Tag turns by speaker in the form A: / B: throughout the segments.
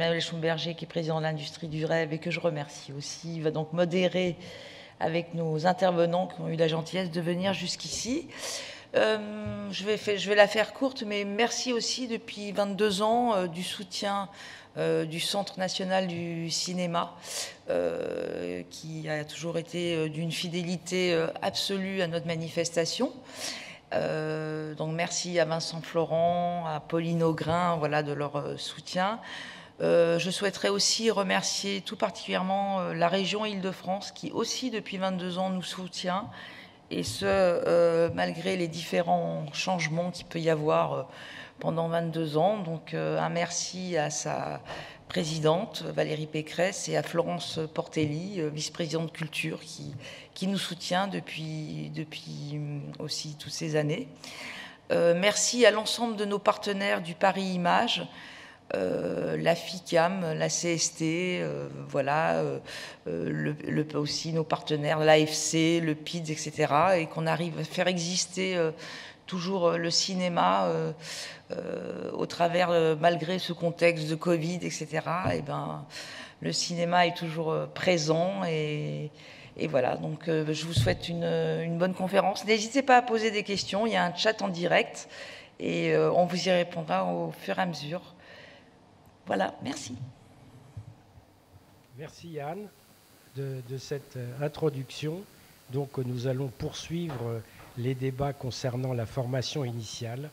A: Emmanuel Schomberger, qui est président de l'Industrie du Rêve et que je remercie aussi. Il va donc modérer avec nos intervenants qui ont eu la gentillesse de venir jusqu'ici. Je vais la faire courte, mais merci aussi depuis 22 ans du soutien du Centre national du cinéma, qui a toujours été d'une fidélité absolue à notre manifestation. Donc merci à Vincent Florent, à Pauline Augrin, voilà, de leur soutien. Je souhaiterais aussi remercier tout particulièrement la région Île-de-France, qui aussi depuis 22 ans nous soutient, et ce, malgré les différents changements qu'il peut y avoir pendant 22 ans. Donc un merci à sa présidente Valérie Pécresse et à Florence Portelli, vice-présidente culture, qui nous soutient depuis aussi toutes ces années. Merci à l'ensemble de nos partenaires du Paris Images, la FICAM, la CST, voilà, aussi nos partenaires, l'AFC, le PIDS, etc., et qu'on arrive à faire exister toujours le cinéma au travers, malgré ce contexte de Covid, etc. Et ben, le cinéma est toujours présent et voilà. Donc, je vous souhaite une bonne conférence. N'hésitez pas à poser des questions. Il y a un chat en direct et on vous y répondra au fur et à mesure. Voilà, merci.
B: Merci Yann de cette introduction. Donc nous allons poursuivre les débats concernant la formation initiale.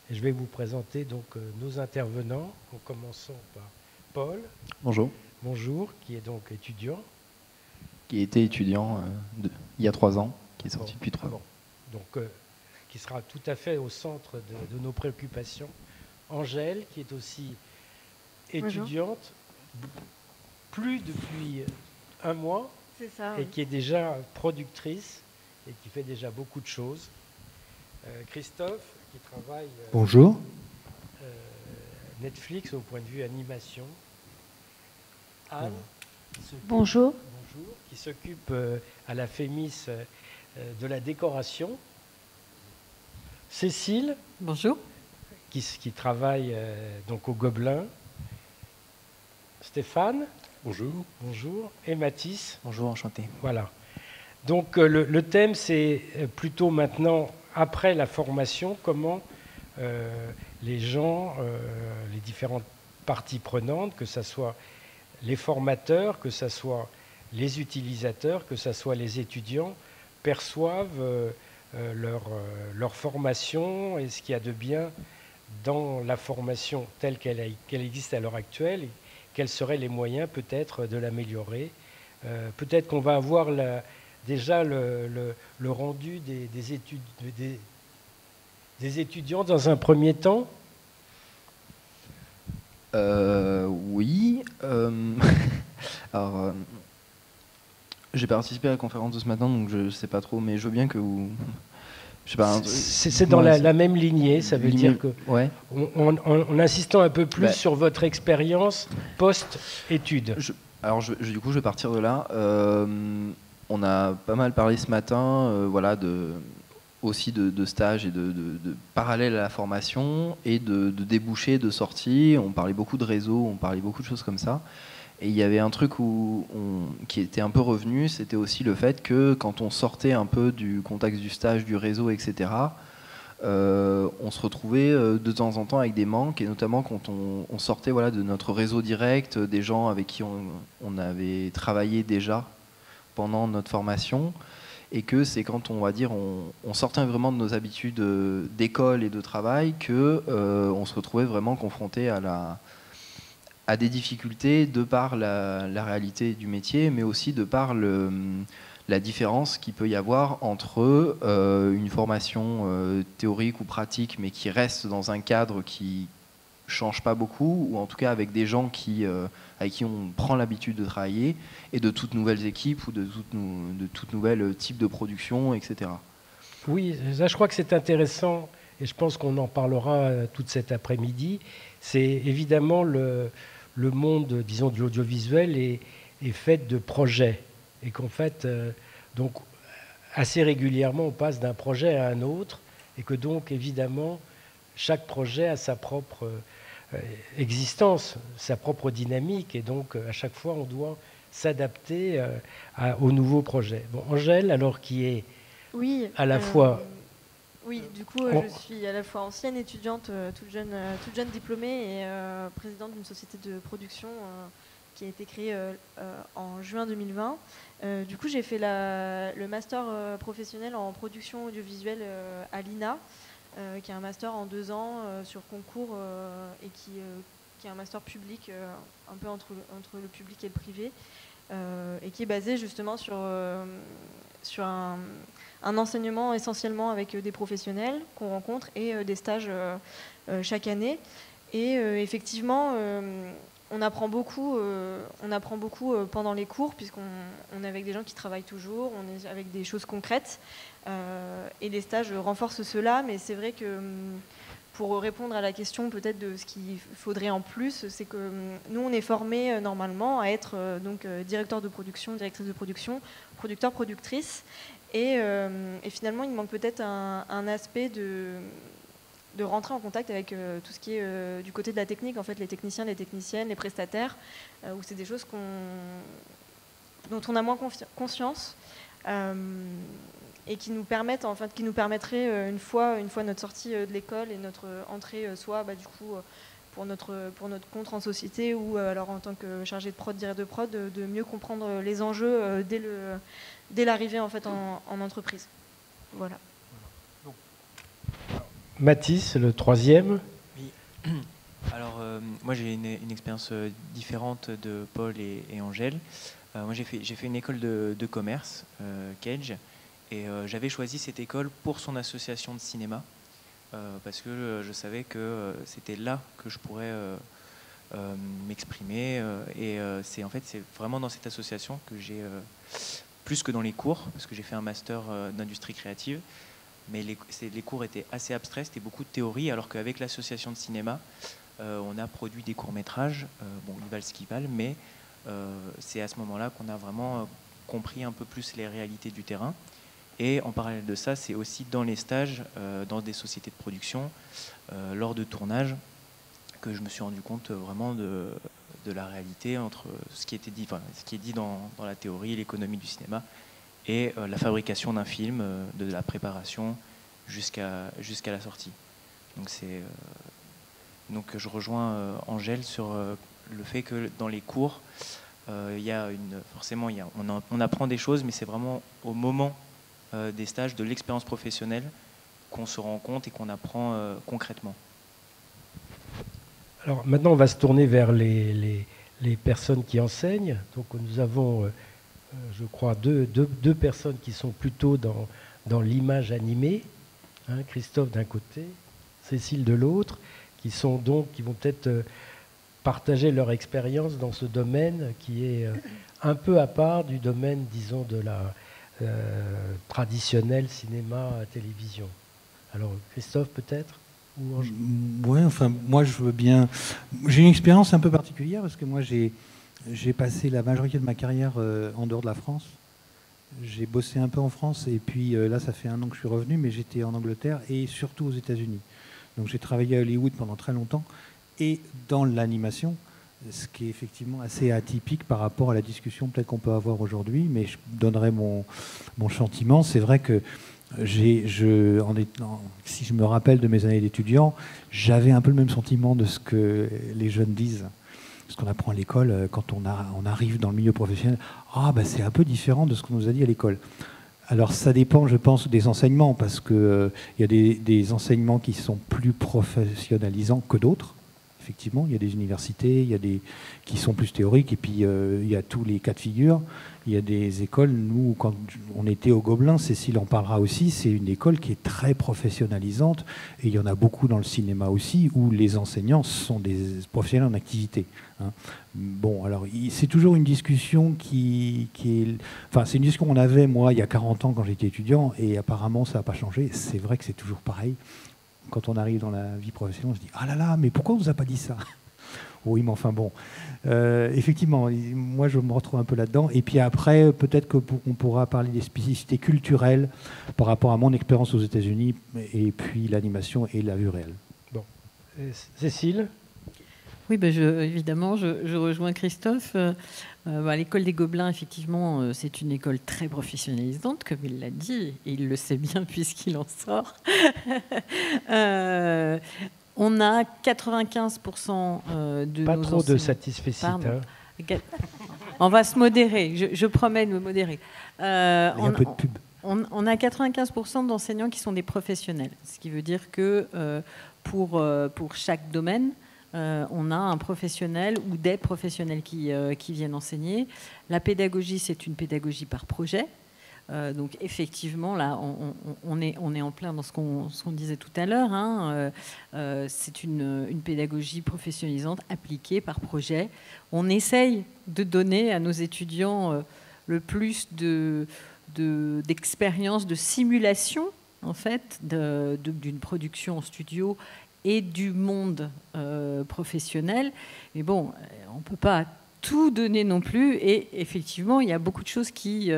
B: Et je vais vous présenter donc nos intervenants, en commençant par Paul.
C: Bonjour.
B: Bonjour, qui est donc étudiant.
C: Qui était étudiant il y a 3 ans, qui est sorti depuis 3 ans.
B: Donc qui sera tout à fait au centre de nos préoccupations. Angèle, qui est aussi étudiante, plus depuis 1 mois,
D: ça,
B: et qui est déjà productrice et qui fait déjà beaucoup de choses. Christophe, qui travaille
E: bonjour.
B: Netflix au point de vue animation. Anne,
D: bonjour.
B: Bonjour, qui s'occupe à la FEMIS de la décoration. Cécile,
F: bonjour,
B: qui travaille donc au Gobelin. Stéphane,
G: bonjour.
B: Bonjour. Et Mathis.
C: Bonjour, enchanté.
B: Voilà. Donc le thème, c'est plutôt maintenant, après la formation, comment les gens, les différentes parties prenantes, que ce soit les formateurs, que ce soit les utilisateurs, que ce soit les étudiants, perçoivent leur formation et ce qu'il y a de bien dans la formation telle qu'elle existe à l'heure actuelle, et quels seraient les moyens peut-être de l'améliorer. Peut-être qu'on va avoir déjà le rendu des étudiants dans un premier temps.
C: Oui. Alors, j'ai participé à la conférence de ce matin, donc je ne sais pas trop, mais je veux bien que vous...
B: C'est dans la même lignée, ça veut dire que,
C: ouais.
B: en insistant un peu plus sur votre expérience post-études.
C: Alors, du coup, je vais partir de là. On a pas mal parlé ce matin, voilà, aussi de stages et de parallèles à la formation et de débouchés, de sorties. On parlait beaucoup de réseaux, on parlait beaucoup de choses comme ça. Et il y avait un truc qui était un peu revenu, c'était aussi le fait que quand on sortait un peu du contexte du stage, du réseau, etc., on se retrouvait de temps en temps avec des manques, et notamment quand on sortait, voilà, de notre réseau direct, des gens avec qui on avait travaillé déjà pendant notre formation, et que c'est quand on sortait vraiment de nos habitudes d'école et de travail que on se retrouvait vraiment confronté à des difficultés de par la réalité du métier, mais aussi de par la différence qu'il peut y avoir entre une formation théorique ou pratique, mais qui reste dans un cadre qui change pas beaucoup, ou en tout cas avec des gens avec qui on prend l'habitude de travailler, et de toutes nouvelles équipes ou de toutes nouvelles types de production, etc.
B: Oui, ça, je crois que c'est intéressant, et je pense qu'on en parlera toute cet après-midi. C'est évidemment le monde, disons, de l'audiovisuel est fait de projets, et qu'en fait, donc, assez régulièrement, on passe d'un projet à un autre, et que donc, évidemment, chaque projet a sa propre existence, sa propre dynamique, et donc à chaque fois on doit s'adapter aux nouveaux projets. Bon, Angèle, alors qui est à la fois...
D: Oui, du coup, je suis à la fois ancienne étudiante, toute jeune diplômée, et présidente d'une société de production qui a été créée en juin 2020. Du coup, j'ai fait le master professionnel en production audiovisuelle à l'INA, qui est un master en 2 ans sur concours et qui est un master public, un peu entre le public et le privé, et qui est basé justement sur un enseignement essentiellement avec des professionnels qu'on rencontre et des stages chaque année. Et effectivement, on apprend beaucoup pendant les cours, puisqu'on est avec des gens qui travaillent toujours, on est avec des choses concrètes, et les stages renforcent cela. Mais c'est vrai que pour répondre à la question peut-être de ce qu'il faudrait en plus, c'est que nous, on est formés normalement à être directeur de production, directrice de production, producteur, productrice. Et finalement, il manque peut-être un aspect de rentrer en contact avec tout ce qui est du côté de la technique, en fait, les techniciens, les techniciennes, les prestataires, où c'est des choses dont on a moins conscience, et qui nous permettraient, une fois notre sortie de l'école et notre entrée, soit du coup pour notre compte en société, ou alors en tant que chargé de prod, directeur de prod, de mieux comprendre les enjeux dès l'arrivée en fait en entreprise. Voilà.
B: Mathis, le troisième.
E: Oui. Alors moi j'ai une expérience différente de Paul et Angèle. Moi j'ai fait une école de commerce, Cage, et j'avais choisi cette école pour son association de cinéma, parce que je savais que c'était là que je pourrais m'exprimer, et c'est vraiment dans cette association que j'ai, plus que dans les cours, parce que j'ai fait un master d'industrie créative, mais les cours étaient assez abstraits, c'était beaucoup de théorie, alors qu'avec l'association de cinéma, on a produit des courts-métrages, ils valent ce qu'ils valent, mais c'est à ce moment-là qu'on a vraiment compris un peu plus les réalités du terrain. Et en parallèle de ça, c'est aussi dans les stages, dans des sociétés de production, lors de tournage, que je me suis rendu compte vraiment de la réalité entre ce qui était dit, ce qui est dit dans la théorie, l'économie du cinéma, et la fabrication d'un film, de la préparation jusqu'à la sortie. Donc je rejoins Angèle sur le fait que dans les cours, on apprend des choses, mais c'est vraiment au moment des stages, de l'expérience professionnelle, qu'on se rend compte et qu'on apprend concrètement.
B: Alors maintenant, on va se tourner vers les personnes qui enseignent. Donc nous avons, je crois, deux personnes qui sont plutôt dans l'image animée, hein, Christophe d'un côté, Cécile de l'autre, qui vont peut-être partager leur expérience dans ce domaine qui est un peu à part du domaine, disons, de la traditionnelle cinéma-télévision. Alors Christophe peut-être ?
F: Oui, enfin moi je veux bien. J'ai une expérience un peu particulière parce que moi j'ai passé la majorité de ma carrière en dehors de la France. J'ai bossé un peu en France et puis là ça fait 1 an que je suis revenu, mais j'étais en Angleterre et surtout aux États-Unis. Donc j'ai travaillé à Hollywood pendant très longtemps et dans l'animation, ce qui est effectivement assez atypique par rapport à la discussion peut-être qu'on peut avoir aujourd'hui, mais je donnerai mon sentiment. C'est vrai que si je me rappelle de mes années d'étudiant, j'avais un peu le même sentiment de ce que les jeunes disent. Ce qu'on apprend à l'école, quand on arrive dans le milieu professionnel, c'est un peu différent de ce qu'on nous a dit à l'école. Alors ça dépend, je pense, des enseignements, parce qu'il y a des enseignements qui sont plus professionnalisants que d'autres. Effectivement, il y a des universités, il y a qui sont plus théoriques, et puis il y a tous les cas de figure. Il y a des écoles, nous, quand on était au Gobelin, Cécile en parlera aussi, c'est une école qui est très professionnalisante, et il y en a beaucoup dans le cinéma aussi, où les enseignants sont des professionnels en activité. Hein. Bon, alors, c'est toujours une discussion qui est... Enfin, c'est une discussion qu'on avait, moi, il y a 40 ans, quand j'étais étudiant, et apparemment, ça n'a pas changé. C'est vrai que c'est toujours pareil. Quand on arrive dans la vie professionnelle, on se dit « Ah là là, mais pourquoi on ne nous a pas dit ça ?» Oui, mais enfin bon. Effectivement, moi je me retrouve un peu là-dedans. Et puis après, peut-être qu'on pourra parler des spécificités culturelles par rapport à mon expérience aux États-Unis, et puis l'animation et la vue réelle.
B: Bon. Cécile ?
G: Oui, ben évidemment, je rejoins Christophe. L'école des Gobelins, effectivement, c'est une école très professionnalisante, comme il l'a dit, et il le sait bien puisqu'il en sort. On a 95% de
B: Pas
G: nos
B: trop de
G: enseignants.
B: satisfecit.
G: Pardon.
B: Hein.
G: On va se modérer, je promets de me modérer.
F: Il y a un peu de pub.
G: On a 95% d'enseignants qui sont des professionnels, ce qui veut dire que pour chaque domaine, on a un professionnel ou des professionnels qui viennent enseigner. La pédagogie, c'est une pédagogie par projet. Donc effectivement, là, on est en plein dans ce qu'on disait tout à l'heure. Hein. C'est une pédagogie professionnalisante appliquée par projet. On essaye de donner à nos étudiants le plus d'expérience, de simulation, en fait, d'une production en studio et du monde professionnel. Mais bon, on ne peut pas tout donner non plus, et effectivement il y a beaucoup de choses qui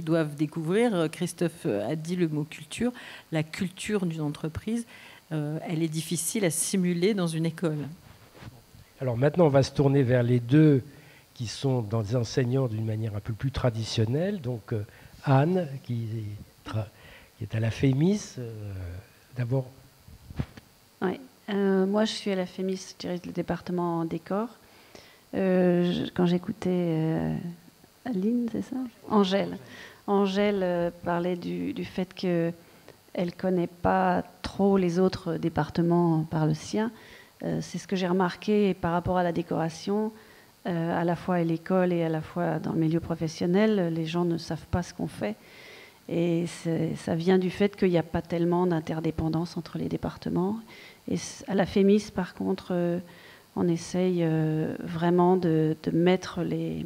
G: doivent découvrir. Christophe a dit le mot culture. La culture d'une entreprise, elle est difficile à simuler dans une école.
B: Alors maintenant on va se tourner vers les deux qui sont des enseignants d'une manière un peu plus traditionnelle. Donc Anne qui est à la FEMIS d'abord.
H: Oui, moi je suis à la FEMIS, je dirais le département décor. Quand j'écoutais Aline, c'est ça ? Angèle parlait du fait qu'elle ne connaît pas trop les autres départements par le sien. C'est ce que j'ai remarqué par rapport à la décoration, à la fois à l'école et à la fois dans le milieu professionnel. Les gens ne savent pas ce qu'on fait. Et ça vient du fait qu'il n'y a pas tellement d'interdépendance entre les départements. Et à la FEMIS, par contre... on essaye vraiment de mettre les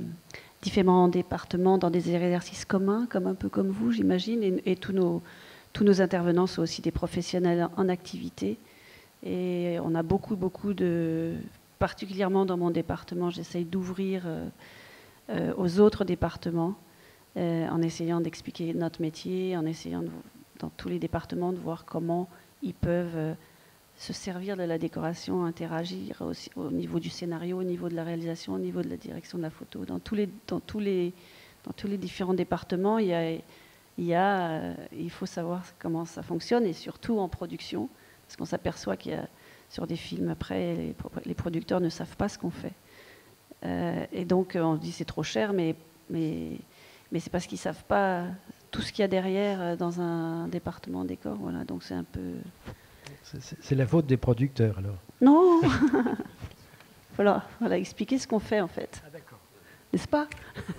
H: différents départements dans des exercices communs, un peu comme vous, j'imagine, et tous nos intervenants sont aussi des professionnels en activité. Et on a beaucoup particulièrement dans mon département, j'essaye d'ouvrir aux autres départements, en essayant d'expliquer notre métier, en essayant dans tous les départements de voir comment ils peuvent... se servir de la décoration, interagir aussi au niveau du scénario, au niveau de la réalisation, au niveau de la direction de la photo. Dans tous les différents départements, il faut savoir comment ça fonctionne, et surtout en production, parce qu'on s'aperçoit qu'il y a sur des films, après, les producteurs ne savent pas ce qu'on fait. Et donc, on se dit c'est trop cher, mais c'est parce qu'ils ne savent pas tout ce qu'il y a derrière dans un département décor. Voilà, donc c'est un peu...
B: C'est la faute des producteurs, alors.
H: Non. Voilà, expliquer ce qu'on fait, en fait. Ah, d'accord. N'est-ce pas ?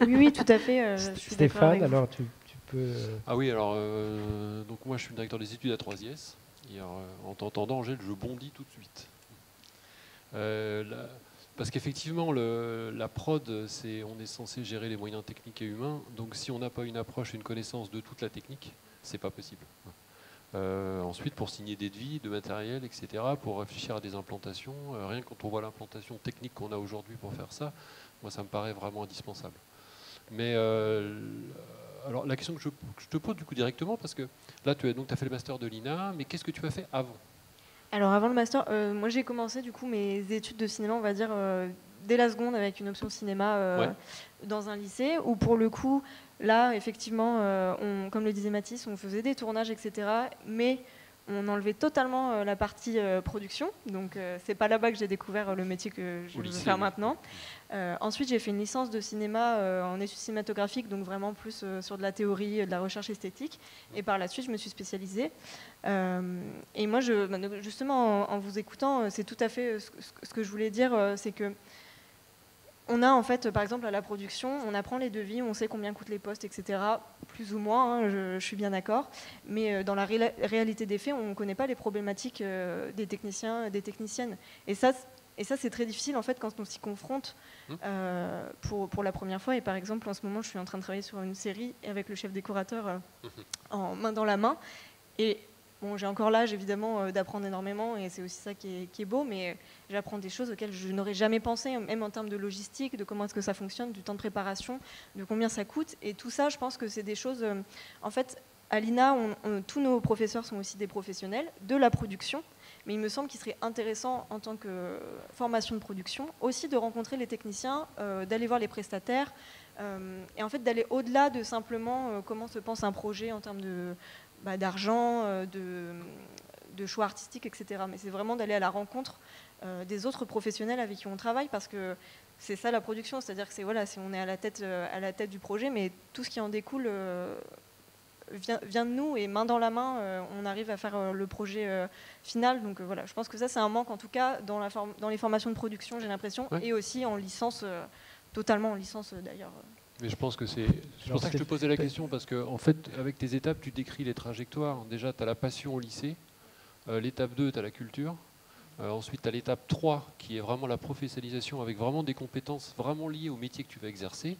D: Oui, tout à fait.
B: Stéphane, alors tu peux...
I: Ah oui, alors, donc moi je suis directeur des études à 3IS. Et en t'entendant, Angèle, je bondis tout de suite. Parce qu'effectivement, la prod, on est censé gérer les moyens techniques et humains. Donc si on n'a pas une approche et une connaissance de toute la technique, c'est pas possible. Ensuite, pour signer des devis, de matériel, etc., pour réfléchir à des implantations, rien que quand on voit l'implantation technique qu'on a aujourd'hui pour faire ça, moi ça me paraît vraiment indispensable. Mais alors la question que je te pose du coup directement, parce que là tu as fait le master de l'INA, mais qu'est-ce que tu as fait avant ?
D: Alors avant le master, moi j'ai commencé du coup mes études de cinéma, on va dire, dès la seconde avec une option cinéma dans un lycée, où pour le coup, là effectivement, comme le disait Mathis, on faisait des tournages, etc. Mais on enlevait totalement la partie production, donc c'est pas là-bas que j'ai découvert le métier que je veux faire maintenant. Ensuite j'ai fait une licence de cinéma en études cinématographiques, donc vraiment plus sur de la théorie, de la recherche esthétique, et par la suite je me suis spécialisée. Et moi justement en vous écoutant, c'est tout à fait ce que je voulais dire, c'est que on a en fait, par exemple, à la production, on apprend les devis, on sait combien coûtent les postes, etc., plus ou moins, hein, je suis bien d'accord, mais dans la réalité des faits, on ne connaît pas les problématiques des techniciens, des techniciennes. Et ça c'est très difficile, en fait, quand on s'y confronte pour la première fois. Et par exemple, en ce moment, je suis en train de travailler sur une série avec le chef décorateur en main dans la main. Et bon, j'ai encore l'âge, évidemment, d'apprendre énormément, et c'est aussi ça qui est beau, mais j'apprends des choses auxquelles je n'aurais jamais pensé, même en termes de logistique, de comment est-ce que ça fonctionne, du temps de préparation, de combien ça coûte. Et tout ça, je pense que c'est des choses... en fait, à l'INA, tous nos professeurs sont aussi des professionnels de la production, Mais il me semble qu'il serait intéressant en tant que formation de production aussi de rencontrer les techniciens, d'aller voir les prestataires et en fait d'aller au-delà de simplement comment se pense un projet en termes d'argent, de choix artistiques, etc. Mais c'est vraiment d'aller à la rencontre des autres professionnels avec qui on travaille, parce que c'est ça la production, c'est-à-dire que on est à la tête du projet, mais tout ce qui en découle vient de nous, et main dans la main, on arrive à faire le projet final. Donc voilà, je pense que ça c'est un manque en tout cas dans les formations de production, j'ai l'impression, et aussi en licence, totalement en licence d'ailleurs.
I: Mais je pense que c'est pour ça que je te posais la question, parce que en fait, avec tes étapes, tu décris les trajectoires. Déjà, tu as la passion au lycée. L'étape 2, tu as la culture. Ensuite, tu as l'étape 3, qui est vraiment la professionnalisation, avec vraiment des compétences vraiment liées au métier que tu vas exercer.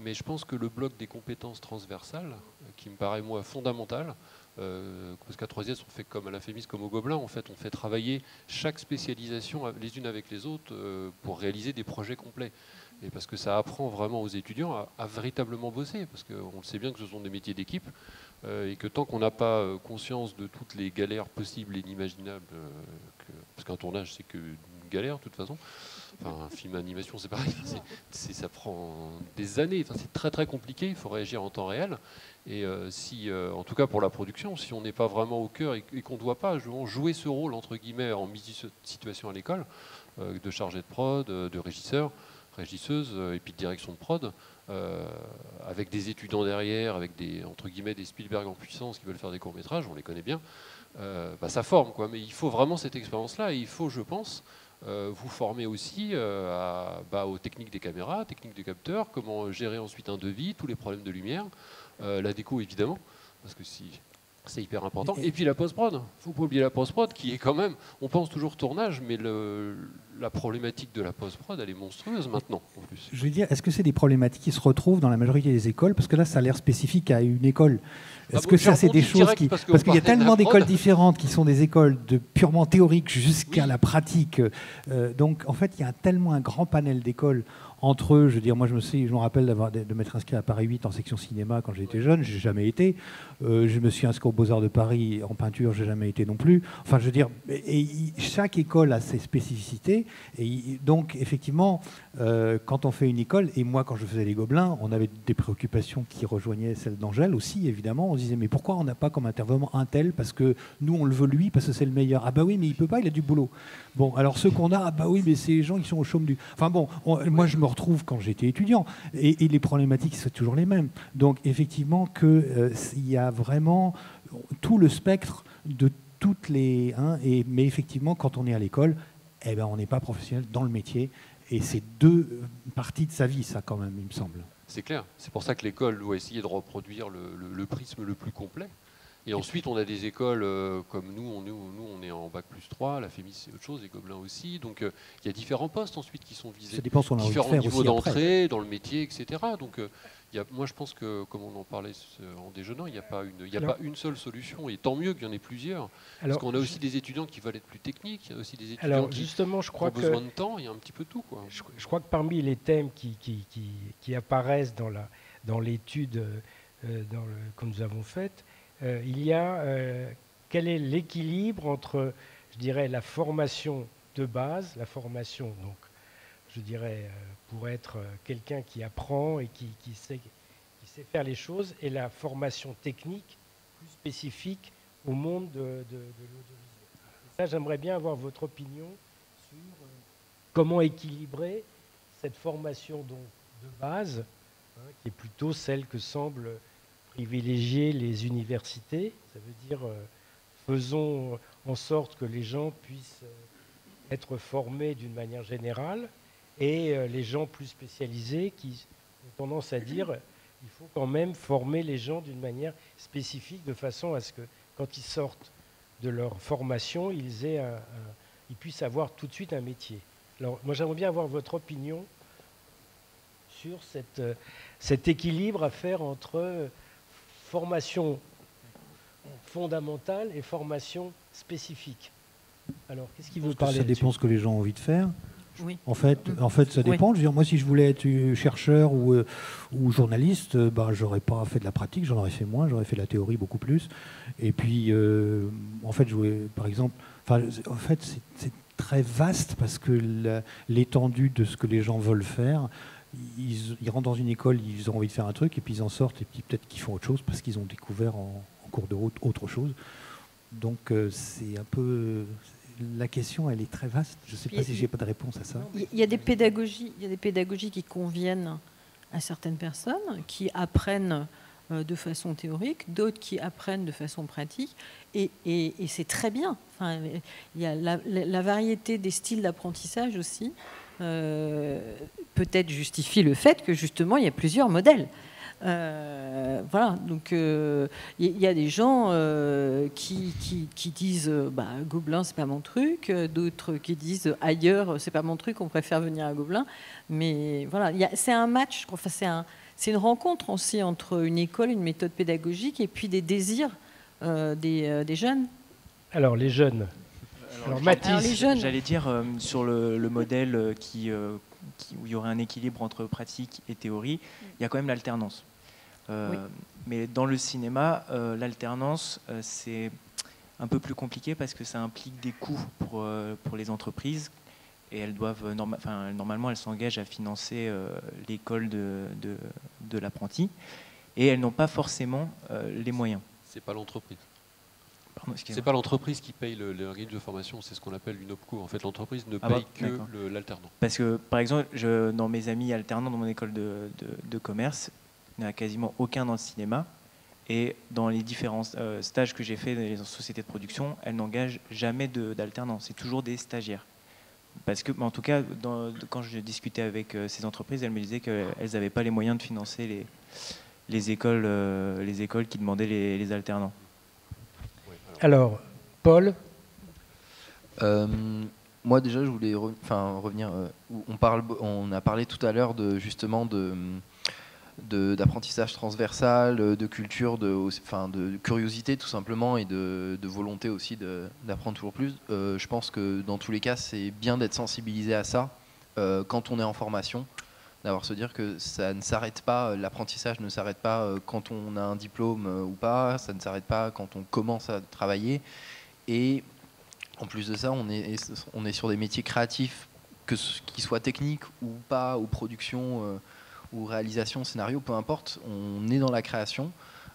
I: Mais je pense que le bloc des compétences transversales, qui me paraît, moi, fondamental, parce qu'à 3S, on fait comme à la Fémis, comme au Gobelin, en fait, on fait travailler chaque spécialisation les unes avec les autres pour réaliser des projets complets. Et parce que ça apprend vraiment aux étudiants à véritablement bosser, parce qu'on le sait bien que ce sont des métiers d'équipe, et que tant qu'on n'a pas conscience de toutes les galères possibles et inimaginables, parce qu'un tournage c'est qu'une galère de toute façon, enfin, un film d'animation c'est pareil, ça prend des années, enfin, c'est très très compliqué, il faut réagir en temps réel, et en tout cas pour la production, si on n'est pas vraiment au cœur et qu'on ne doit pas jouer ce rôle entre guillemets en situation à l'école, de chargé de prod, de régisseur, régisseuse et puis de direction de prod, avec des étudiants derrière, avec entre guillemets des Spielberg en puissance qui veulent faire des courts-métrages, on les connaît bien, ça forme, quoi. Mais il faut vraiment cette expérience-là, et il faut, je pense, vous former aussi aux techniques des caméras, techniques des capteurs, comment gérer ensuite un devis, tous les problèmes de lumière, la déco évidemment, parce que c'est hyper important. Et puis la post-prod, il ne faut pas oublier la post-prod qui est quand même, on pense toujours tournage, mais la problématique de la post-prod, elle est monstrueuse maintenant. En plus.
F: Je veux dire, est-ce que c'est des problématiques qui se retrouvent dans la majorité des écoles? Parce que là, ça a l'air spécifique à une école. Est-ce que ça, c'est des choses qui... Parce qu'il y a tellement d'écoles différentes qui sont des écoles de purement théoriques jusqu'à la pratique. Donc, en fait, il y a tellement un grand panel d'écoles entre eux. Je veux dire, moi, je me rappelle de m'être inscrit à Paris 8 en section cinéma quand j'étais jeune. Je n'ai jamais été. Je me suis inscrit aux Beaux-Arts de Paris en peinture. Je n'ai jamais été non plus. Enfin, je veux dire, chaque école a ses spécificités. Et donc, effectivement, quand on fait une école, et moi, quand je faisais les Gobelins, on avait des préoccupations qui rejoignaient celles d'Angèle aussi, évidemment. On se disait, mais pourquoi on n'a pas comme intervenant un tel? Parce que nous, on le veut lui, parce que c'est le meilleur. Ah bah oui, mais il peut pas, il a du boulot. Bon, alors ceux qu'on a, ah bah oui, mais c'est les gens qui sont au chôme du... Enfin bon, moi, je me retrouve quand j'étais étudiant, et les problématiques, c'est toujours les mêmes. Donc, effectivement, il y a vraiment tout le spectre de toutes les... mais effectivement, quand on est à l'école, on n'est pas professionnel dans le métier, et c'est deux parties de sa vie, ça, quand même, il me semble.
I: C'est clair. C'est pour ça que l'école doit essayer de reproduire le prisme le plus complet. Et ensuite, on a des écoles comme nous, on est en Bac+3, la Fémis c'est autre chose, les Gobelins aussi. Donc il y a différents postes ensuite qui sont visés.
F: Ça dépend sur
I: différents niveaux d'entrée dans le métier, etc. Donc moi je pense que, comme on en parlait en déjeunant, il n'y a pas une seule solution. Et tant mieux qu'il y en ait plusieurs. Parce qu'on a aussi des étudiants qui veulent être plus techniques, il y a aussi des étudiants qui ont besoin de temps, il y a un petit peu tout, quoi.
B: Je crois que parmi les thèmes qui apparaissent dans l'étude que nous avons faite, il y a quel est l'équilibre entre, je dirais, la formation de base, la formation, donc, je dirais, pour être quelqu'un qui apprend et qui sait faire les choses, et la formation technique plus spécifique au monde de l'audiovisuel. Ça, j'aimerais bien avoir votre opinion sur comment équilibrer cette formation donc, de base, qui est plutôt celle que semble privilégier les universités, ça veut dire faisons en sorte que les gens puissent être formés d'une manière générale, et les gens plus spécialisés qui ont tendance à dire il faut quand même former les gens d'une manière spécifique, de façon à ce que quand ils sortent de leur formation, ils puissent avoir tout de suite un métier. Alors moi j'aimerais bien avoir votre opinion sur cet équilibre à faire entre formation fondamentale et formation spécifique. Alors, qu'est-ce qui vous parle?
F: Ça dépend ce que les gens ont envie de faire.
G: Oui.
F: En fait, ça dépend. Je veux dire, moi, si je voulais être chercheur ou journaliste, j'aurais pas fait de la pratique, j'en aurais fait moins, j'aurais fait de la théorie beaucoup plus. Et puis, en fait, par exemple, Enfin, en fait, c'est très vaste parce que l'étendue de ce que les gens veulent faire, ils rentrent dans une école, ils ont envie de faire un truc, et puis ils en sortent, et puis peut-être qu'ils font autre chose parce qu'ils ont découvert en cours de route autre chose. Donc c'est un peu... La question, elle est très vaste. Je ne sais pas si j'ai pas de réponse à ça.
G: Il y a des pédagogies qui conviennent à certaines personnes, qui apprennent de façon théorique, d'autres qui apprennent de façon pratique, et c'est très bien. Enfin, il y a la variété des styles d'apprentissage aussi, peut-être justifie le fait que justement il y a plusieurs modèles. Voilà, donc il y a des gens qui disent Gobelin c'est pas mon truc, d'autres qui disent ailleurs c'est pas mon truc, on préfère venir à Gobelin. Mais voilà, c'est un match, je crois. Enfin, c'est une rencontre aussi entre une école, une méthode pédagogique et puis des désirs des jeunes.
B: Alors les jeunes. Alors Mathis,
E: j'allais dire sur le modèle où il y aurait un équilibre entre pratique et théorie, il y a quand même l'alternance. Oui. Mais dans le cinéma, l'alternance, c'est un peu plus compliqué parce que ça implique des coûts pour les entreprises, et elles doivent normalement elles s'engagent à financer l'école de l'apprenti, et elles n'ont pas forcément les moyens.
I: C'est pas l'entreprise.
E: C'est
I: pas l'entreprise qui paye le guide de formation, c'est ce qu'on appelle une OPCO. En fait, l'entreprise ne paye que l'alternant.
E: Parce que, par exemple, dans mes amis alternants dans mon école de commerce, il n'y en a quasiment aucun dans le cinéma. Et dans les différents stages que j'ai fait dans les sociétés de production, elles n'engagent jamais d'alternants. C'est toujours des stagiaires. Parce que, en tout cas, quand je discutais avec ces entreprises, elles me disaient qu'elles n'avaient pas les moyens de financer les écoles qui demandaient les alternants.
B: Alors, Paul,
C: moi déjà je voulais revenir. On a parlé tout à l'heure justement d'apprentissage transversal, de culture, de curiosité tout simplement, et de volonté aussi d'apprendre toujours plus. Je pense que dans tous les cas c'est bien d'être sensibilisé à ça quand on est en formation, d'avoir se dire que ça ne s'arrête pas, l'apprentissage ne s'arrête pas quand on a un diplôme ou pas, ça ne s'arrête pas quand on commence à travailler. Et en plus de ça, on est sur des métiers créatifs, qu'ils soient techniques ou pas, ou production ou réalisation, scénario, peu importe, on est dans la création.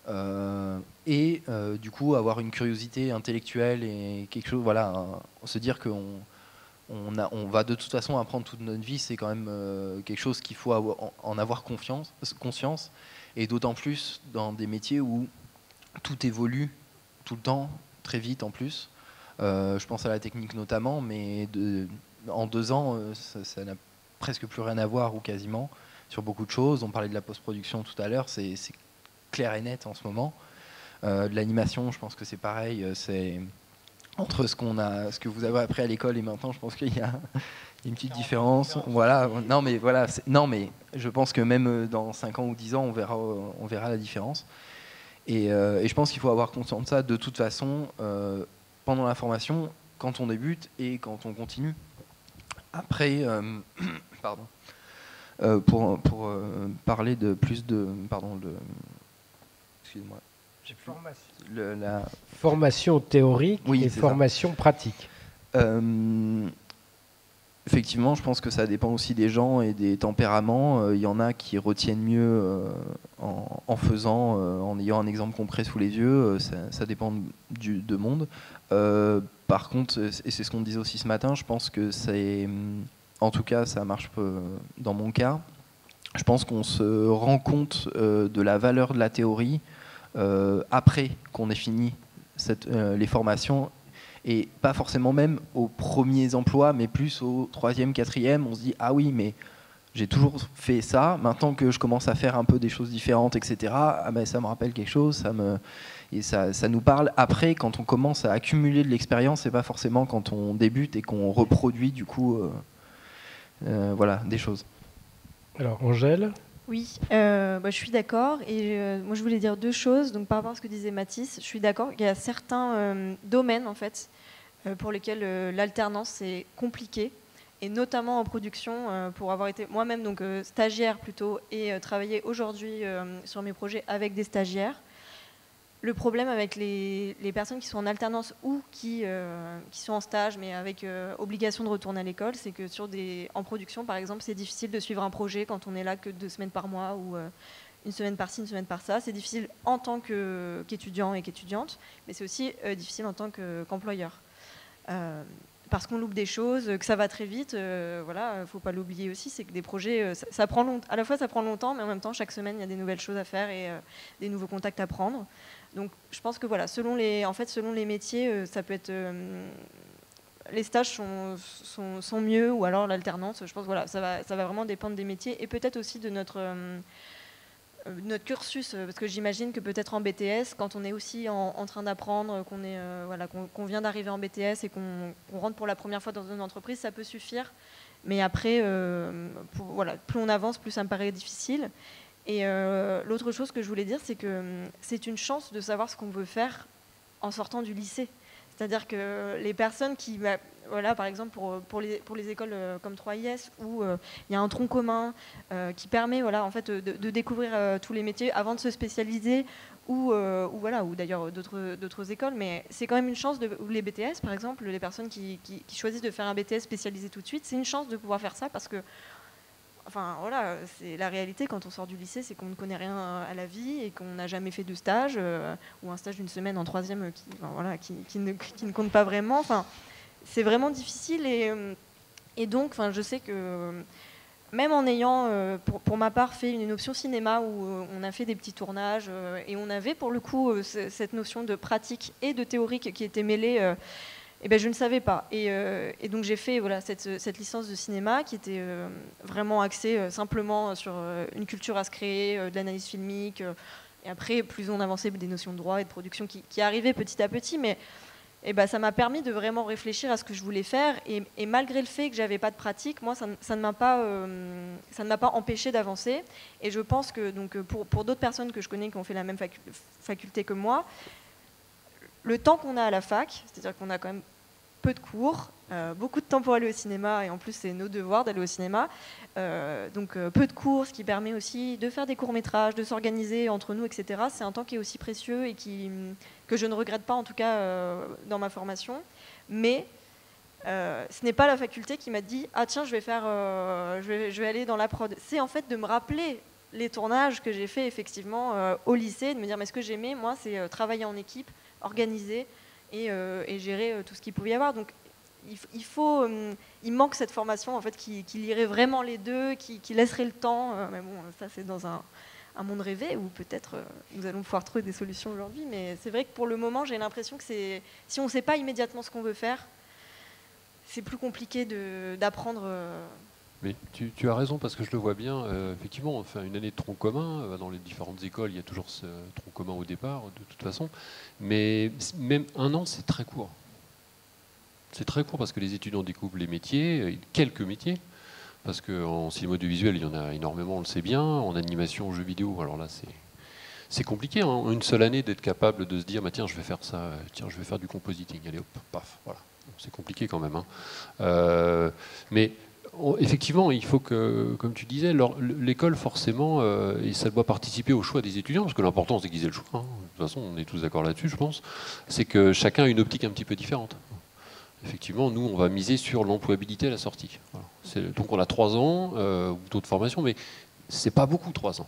C: Du coup, avoir une curiosité intellectuelle et quelque chose, voilà, se dire qu'on va de toute façon apprendre toute notre vie, c'est quand même quelque chose qu'il faut en avoir conscience, et d'autant plus dans des métiers où tout évolue tout le temps, très vite en plus. Je pense à la technique notamment, mais en 2 ans, ça n'a presque plus rien à voir, ou quasiment, sur beaucoup de choses. On parlait de la post-production tout à l'heure, c'est clair et net en ce moment. De l'animation, je pense que c'est pareil, c'est... Entre ce que vous avez appris à l'école et maintenant, je pense qu'il y a une petite différence. Voilà. Non, mais je pense que même dans 5 ans ou 10 ans, on verra la différence. Et je pense qu'il faut avoir conscience de ça de toute façon pendant la formation, quand on débute et quand on continue. Après, pour parler de plus de... Excusez-moi.
B: La formation théorique et formation pratique.
C: Effectivement, je pense que ça dépend aussi des gens et des tempéraments. Il y en a qui retiennent mieux en faisant, en ayant un exemple concret sous les yeux. Ça dépend de monde. Par contre, et c'est ce qu'on disait aussi ce matin, je pense que en tout cas, ça marche dans mon cas. Je pense qu'on se rend compte de la valeur de la théorie après qu'on ait fini les formations, et pas forcément même aux premiers emplois, mais plus au 3e, 4e, on se dit ah oui, mais j'ai toujours fait ça, maintenant que je commence à faire un peu des choses différentes, etc., ça me rappelle quelque chose, ça nous parle après, quand on commence à accumuler de l'expérience, et pas forcément quand on débute et qu'on reproduit du coup des choses.
B: Alors Angèle?
D: Oui, je suis d'accord, et moi je voulais dire 2 choses. Donc par rapport à ce que disait Mathis, je suis d'accord, il y a certains domaines en fait pour lesquels l'alternance est compliquée, et notamment en production, pour avoir été moi-même donc stagiaire plutôt, et travailler aujourd'hui sur mes projets avec des stagiaires. le problème avec les personnes qui sont en alternance ou qui sont en stage, mais avec obligation de retourner à l'école, c'est que en production, par exemple, c'est difficile de suivre un projet quand on est là que 2 semaines par mois ou une semaine par-ci, une semaine par-ça. C'est difficile en tant qu'étudiant et qu'étudiante, mais c'est aussi difficile en tant qu'employeur. Parce qu'on loupe des choses, que ça va très vite, voilà, faut pas l'oublier aussi, c'est que des projets, ça prend à la fois ça prend longtemps, mais en même temps, chaque semaine, il y a des nouvelles choses à faire et des nouveaux contacts à prendre. Donc, je pense que voilà, selon les métiers, ça peut être... les stages sont mieux, ou alors l'alternance, je pense, voilà, ça va vraiment dépendre des métiers, et peut-être aussi de notre cursus, parce que j'imagine que peut-être en BTS, quand on est aussi en train d'apprendre, qu'on vient d'arriver en BTS et qu'on rentre pour la première fois dans une entreprise, ça peut suffire. Mais après, plus on avance, plus ça me paraît difficile. Et l'autre chose que je voulais dire, c'est que c'est une chance de savoir ce qu'on veut faire en sortant du lycée. C'est-à-dire que les personnes qui... Voilà, par exemple, pour les écoles comme 3IS, où il y a un tronc commun qui permet en fait, de découvrir tous les métiers avant de se spécialiser, ou d'ailleurs d'autres écoles. Mais c'est quand même une chance, ou les BTS, par exemple, les personnes qui choisissent de faire un BTS spécialisé tout de suite, c'est une chance de pouvoir faire ça parce que, enfin, voilà, c'est la réalité quand on sort du lycée, c'est qu'on ne connaît rien à la vie et qu'on n'a jamais fait de stage, ou un stage d'une semaine en 3e qui ne compte pas vraiment. Enfin, c'est vraiment difficile et donc, je sais que même en ayant, pour ma part, fait une option cinéma où on a fait des petits tournages et on avait pour le coup cette notion de pratique et de théorique qui était mêlée, je ne savais pas. Et donc j'ai fait cette licence de cinéma qui était vraiment axée simplement sur une culture à se créer, de l'analyse filmique, et après, plus on avançait, des notions de droit et de production qui arrivaient petit à petit, mais ça m'a permis de vraiment réfléchir à ce que je voulais faire, et malgré le fait que j'avais pas de pratique, moi ça ne m'a pas empêché d'avancer. Et je pense que donc pour d'autres personnes que je connais qui ont fait la même faculté que moi, le temps qu'on a à la fac, c'est-à-dire qu'on a quand même peu de cours, beaucoup de temps pour aller au cinéma, et en plus c'est nos devoirs d'aller au cinéma, donc peu de cours, ce qui permet aussi de faire des courts-métrages, de s'organiser entre nous, etc. C'est un temps qui est aussi précieux et que je ne regrette pas, en tout cas dans ma formation. Mais ce n'est pas la faculté qui m'a dit « Ah tiens, je vais aller dans la prod ». C'est en fait de me rappeler les tournages que j'ai fait effectivement au lycée, de me dire « Mais ce que j'aimais, moi, c'est travailler en équipe, organiser et gérer tout ce qu'il pouvait y avoir ». Donc il manque cette formation en fait qui lierait vraiment les deux, qui laisserait le temps. Mais bon, ça c'est dans un monde rêvé où peut-être nous allons pouvoir trouver des solutions aujourd'hui. Mais c'est vrai que pour le moment, j'ai l'impression que si on ne sait pas immédiatement ce qu'on veut faire, c'est plus compliqué d'apprendre.
I: Mais tu as raison, parce que je le vois bien. Effectivement, on fait une année de tronc commun. Dans les différentes écoles, il y a toujours ce tronc commun au départ, de toute façon. Mais même 1 an, c'est très court. C'est très court parce que les étudiants découvrent les métiers, quelques métiers, parce qu'en cinéma audiovisuel, il y en a énormément, on le sait bien. En animation, jeux vidéo, alors là, c'est compliqué. Hein. Une seule année d'être capable de se dire, tiens, je vais faire ça, tiens, je vais faire du compositing. Allez, hop, paf, voilà. C'est compliqué quand même. Hein. Mais effectivement, il faut que, comme tu disais, l'école, forcément, et ça doit participer au choix des étudiants, parce que l'important, c'est qu'ils aient le choix. Hein. De toute façon, on est tous d'accord là-dessus, je pense. C'est que chacun a une optique un petit peu différente. Effectivement, nous, on va miser sur l'employabilité à la sortie. Voilà. Donc, on a 3 ans, ou d'autres formations, mais c'est pas beaucoup, 3 ans.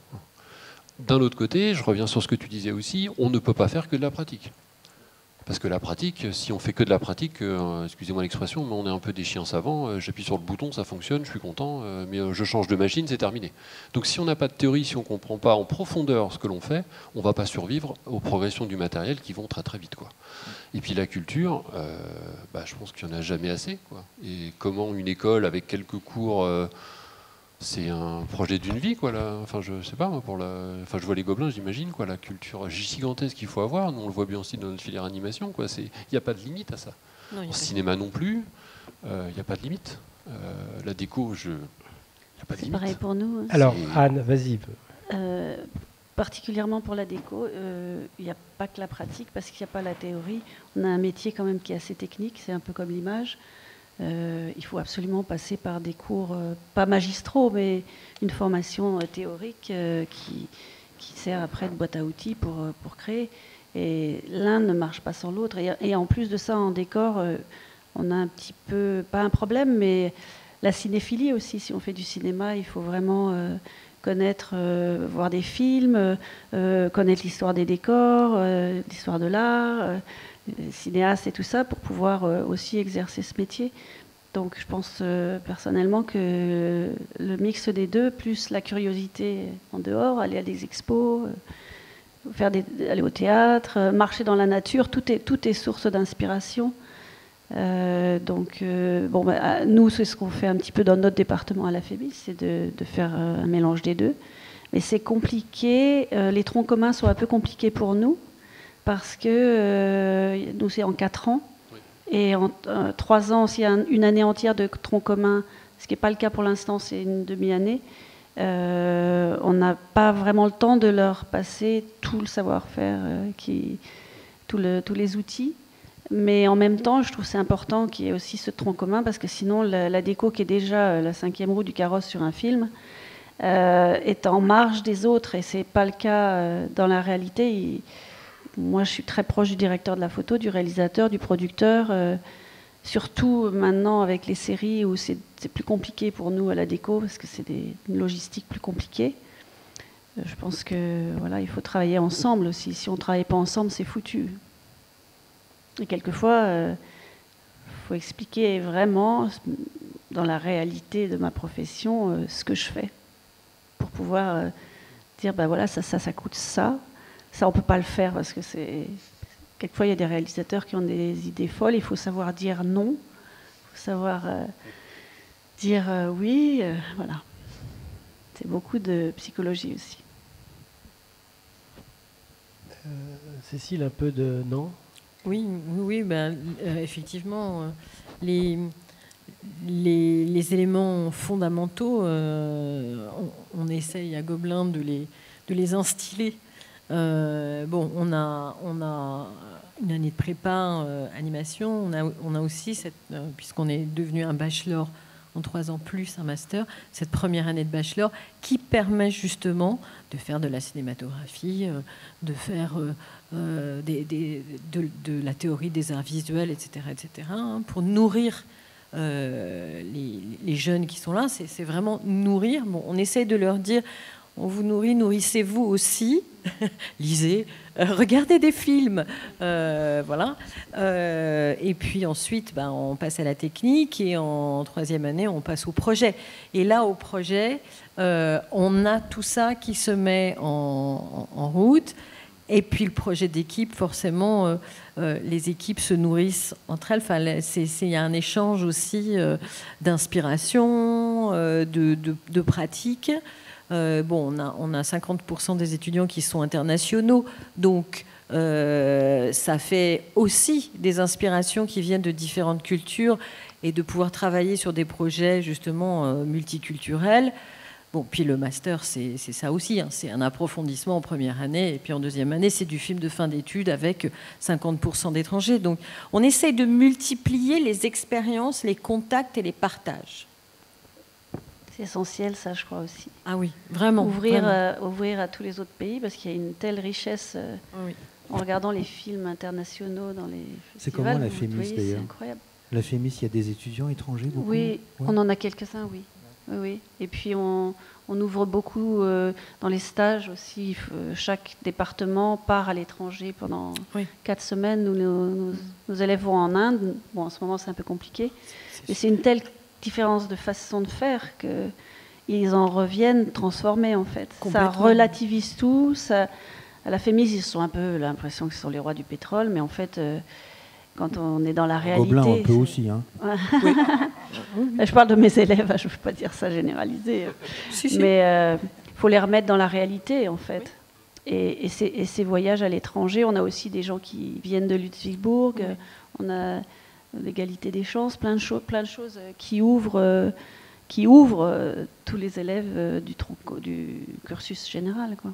I: D'un autre côté, je reviens sur ce que tu disais aussi, on ne peut pas faire que de la pratique. Parce que la pratique, si on fait que de la pratique, excusez-moi l'expression, mais on est un peu des chiens savants, j'appuie sur le bouton, ça fonctionne, je suis content, mais je change de machine, c'est terminé. Donc si on n'a pas de théorie, si on ne comprend pas en profondeur ce que l'on fait, on ne va pas survivre aux progressions du matériel qui vont très très vite, quoi. Et puis la culture, je pense qu'il n'y en a jamais assez, quoi. Et comment une école avec quelques cours... c'est un projet d'une vie, quoi. Là. Enfin, je sais pas, moi, je vois les Gobelins, j'imagine, quoi, la culture gigantesque qu'il faut avoir. Nous, on le voit bien aussi dans notre filière animation, quoi. Il n'y a pas de limite à ça. Non, en cinéma non plus, il n'y a pas de limite. La déco, il n'y a pas de limite.
H: C'est pareil pour nous. Hein.
B: Alors, Anne, vas-y.
H: Particulièrement pour la déco, il n'y a pas que la pratique, parce qu'il n'y a pas la théorie. On a un métier quand même qui est assez technique, c'est un peu comme l'image. Il faut absolument passer par des cours, pas magistraux, mais une formation théorique qui sert après de boîte à outils pour créer. Et l'un ne marche pas sans l'autre. Et en plus de ça, en décor, on a un petit peu, pas un problème, mais la cinéphilie aussi. Si on fait du cinéma, il faut vraiment connaître, voir des films, connaître l'histoire des décors, l'histoire de l'art, cinéaste et tout ça, pour pouvoir aussi exercer ce métier. Donc je pense personnellement que le mix des deux, plus la curiosité en dehors, aller à des expos, aller au théâtre, marcher dans la nature, tout est source d'inspiration. Nous, c'est ce qu'on fait un petit peu dans notre département à la FEMIS, c'est de faire un mélange des deux. Mais c'est compliqué, les troncs communs sont un peu compliqués pour nous, parce que nous, c'est en 4 ans. Et en 3 ans, s'il y a une année entière de troncs communs, ce qui n'est pas le cas pour l'instant, c'est une demi-année, on n'a pas vraiment le temps de leur passer tout le savoir-faire, tous les outils. Mais en même temps, je trouve que c'est important qu'il y ait aussi ce tronc commun, parce que sinon, la déco, qui est déjà la 5e roue du carrosse sur un film, est en marge des autres. Et ce n'est pas le cas dans la réalité. Moi, je suis très proche du directeur de la photo, du réalisateur, du producteur. Surtout maintenant avec les séries où c'est plus compliqué pour nous à la déco, parce que c'est une logistique plus compliquée. Je pense que voilà, il faut travailler ensemble aussi. Si on ne travaille pas ensemble, c'est foutu. Et quelquefois, il faut expliquer vraiment, dans la réalité de ma profession, ce que je fais, pour pouvoir dire, ben voilà, ça coûte ça. Ça, on ne peut pas le faire, parce que quelquefois, il y a des réalisateurs qui ont des idées folles. Il faut savoir dire non, il faut savoir dire oui. Voilà. C'est beaucoup de psychologie aussi.
J: Cécile, un peu de non ?
G: Oui, effectivement, les éléments fondamentaux, on essaye à Gobelin de les instiller. On a une année de prépa animation, on a aussi, puisqu'on est devenu un bachelor en 3 ans plus un master, cette première année de bachelor qui permet justement de faire de la cinématographie, de faire de la théorie des arts visuels, etc., pour nourrir les jeunes qui sont là. C'est vraiment nourrir. Bon, on essaie de leur dire, on vous nourrit, nourrissez-vous aussi. Lisez, regardez des films, voilà. Et puis ensuite, on passe à la technique, et en 3e année, on passe au projet. Et là, au projet, on a tout ça qui se met en route. Et puis le projet d'équipe, forcément, les équipes se nourrissent entre elles. Enfin, il y a un échange aussi d'inspiration, de pratiques. On a 50% des étudiants qui sont internationaux, donc ça fait aussi des inspirations qui viennent de différentes cultures, et de pouvoir travailler sur des projets justement multiculturels. Bon, puis le master, c'est ça aussi, hein. C'est un approfondissement en première année, et puis en 2e année, c'est du film de fin d'études avec 50% d'étrangers. Donc on essaye de multiplier les expériences, les contacts et les partages.
H: C'est essentiel, ça, je crois aussi.
G: Ah oui, vraiment.
H: Ouvrir à tous les autres pays, parce qu'il y a une telle richesse en regardant les films internationaux dans les festivals.
F: C'est comment la FEMIS, d'ailleurs ?
H: C'est incroyable.
F: La FEMIS, il y a des étudiants étrangers, beaucoup ?
H: Oui, on en a quelques-uns, oui. Oui. Et puis on ouvre beaucoup dans les stages aussi. Chaque département part à l'étranger pendant 4 semaines. Nos élèves vont en Inde. Bon, en ce moment, c'est un peu compliqué. Mais c'est une telle différence de façon de faire qu'ils en reviennent transformés, en fait. Ça relativise tout. À la FEMIS, ils ont un peu l'impression que ce sont les rois du pétrole, mais en fait, quand on est dans la réalité...
F: Gobelin, un peu aussi, hein.
H: Oui. Je parle de mes élèves, je ne veux pas dire ça généralisé. Mais il faut les remettre dans la réalité, en fait. Et ces voyages à l'étranger, on a aussi des gens qui viennent de Ludwigsburg, on a l'égalité des chances, plein de choses qui ouvrent tous les élèves du cursus général, quoi.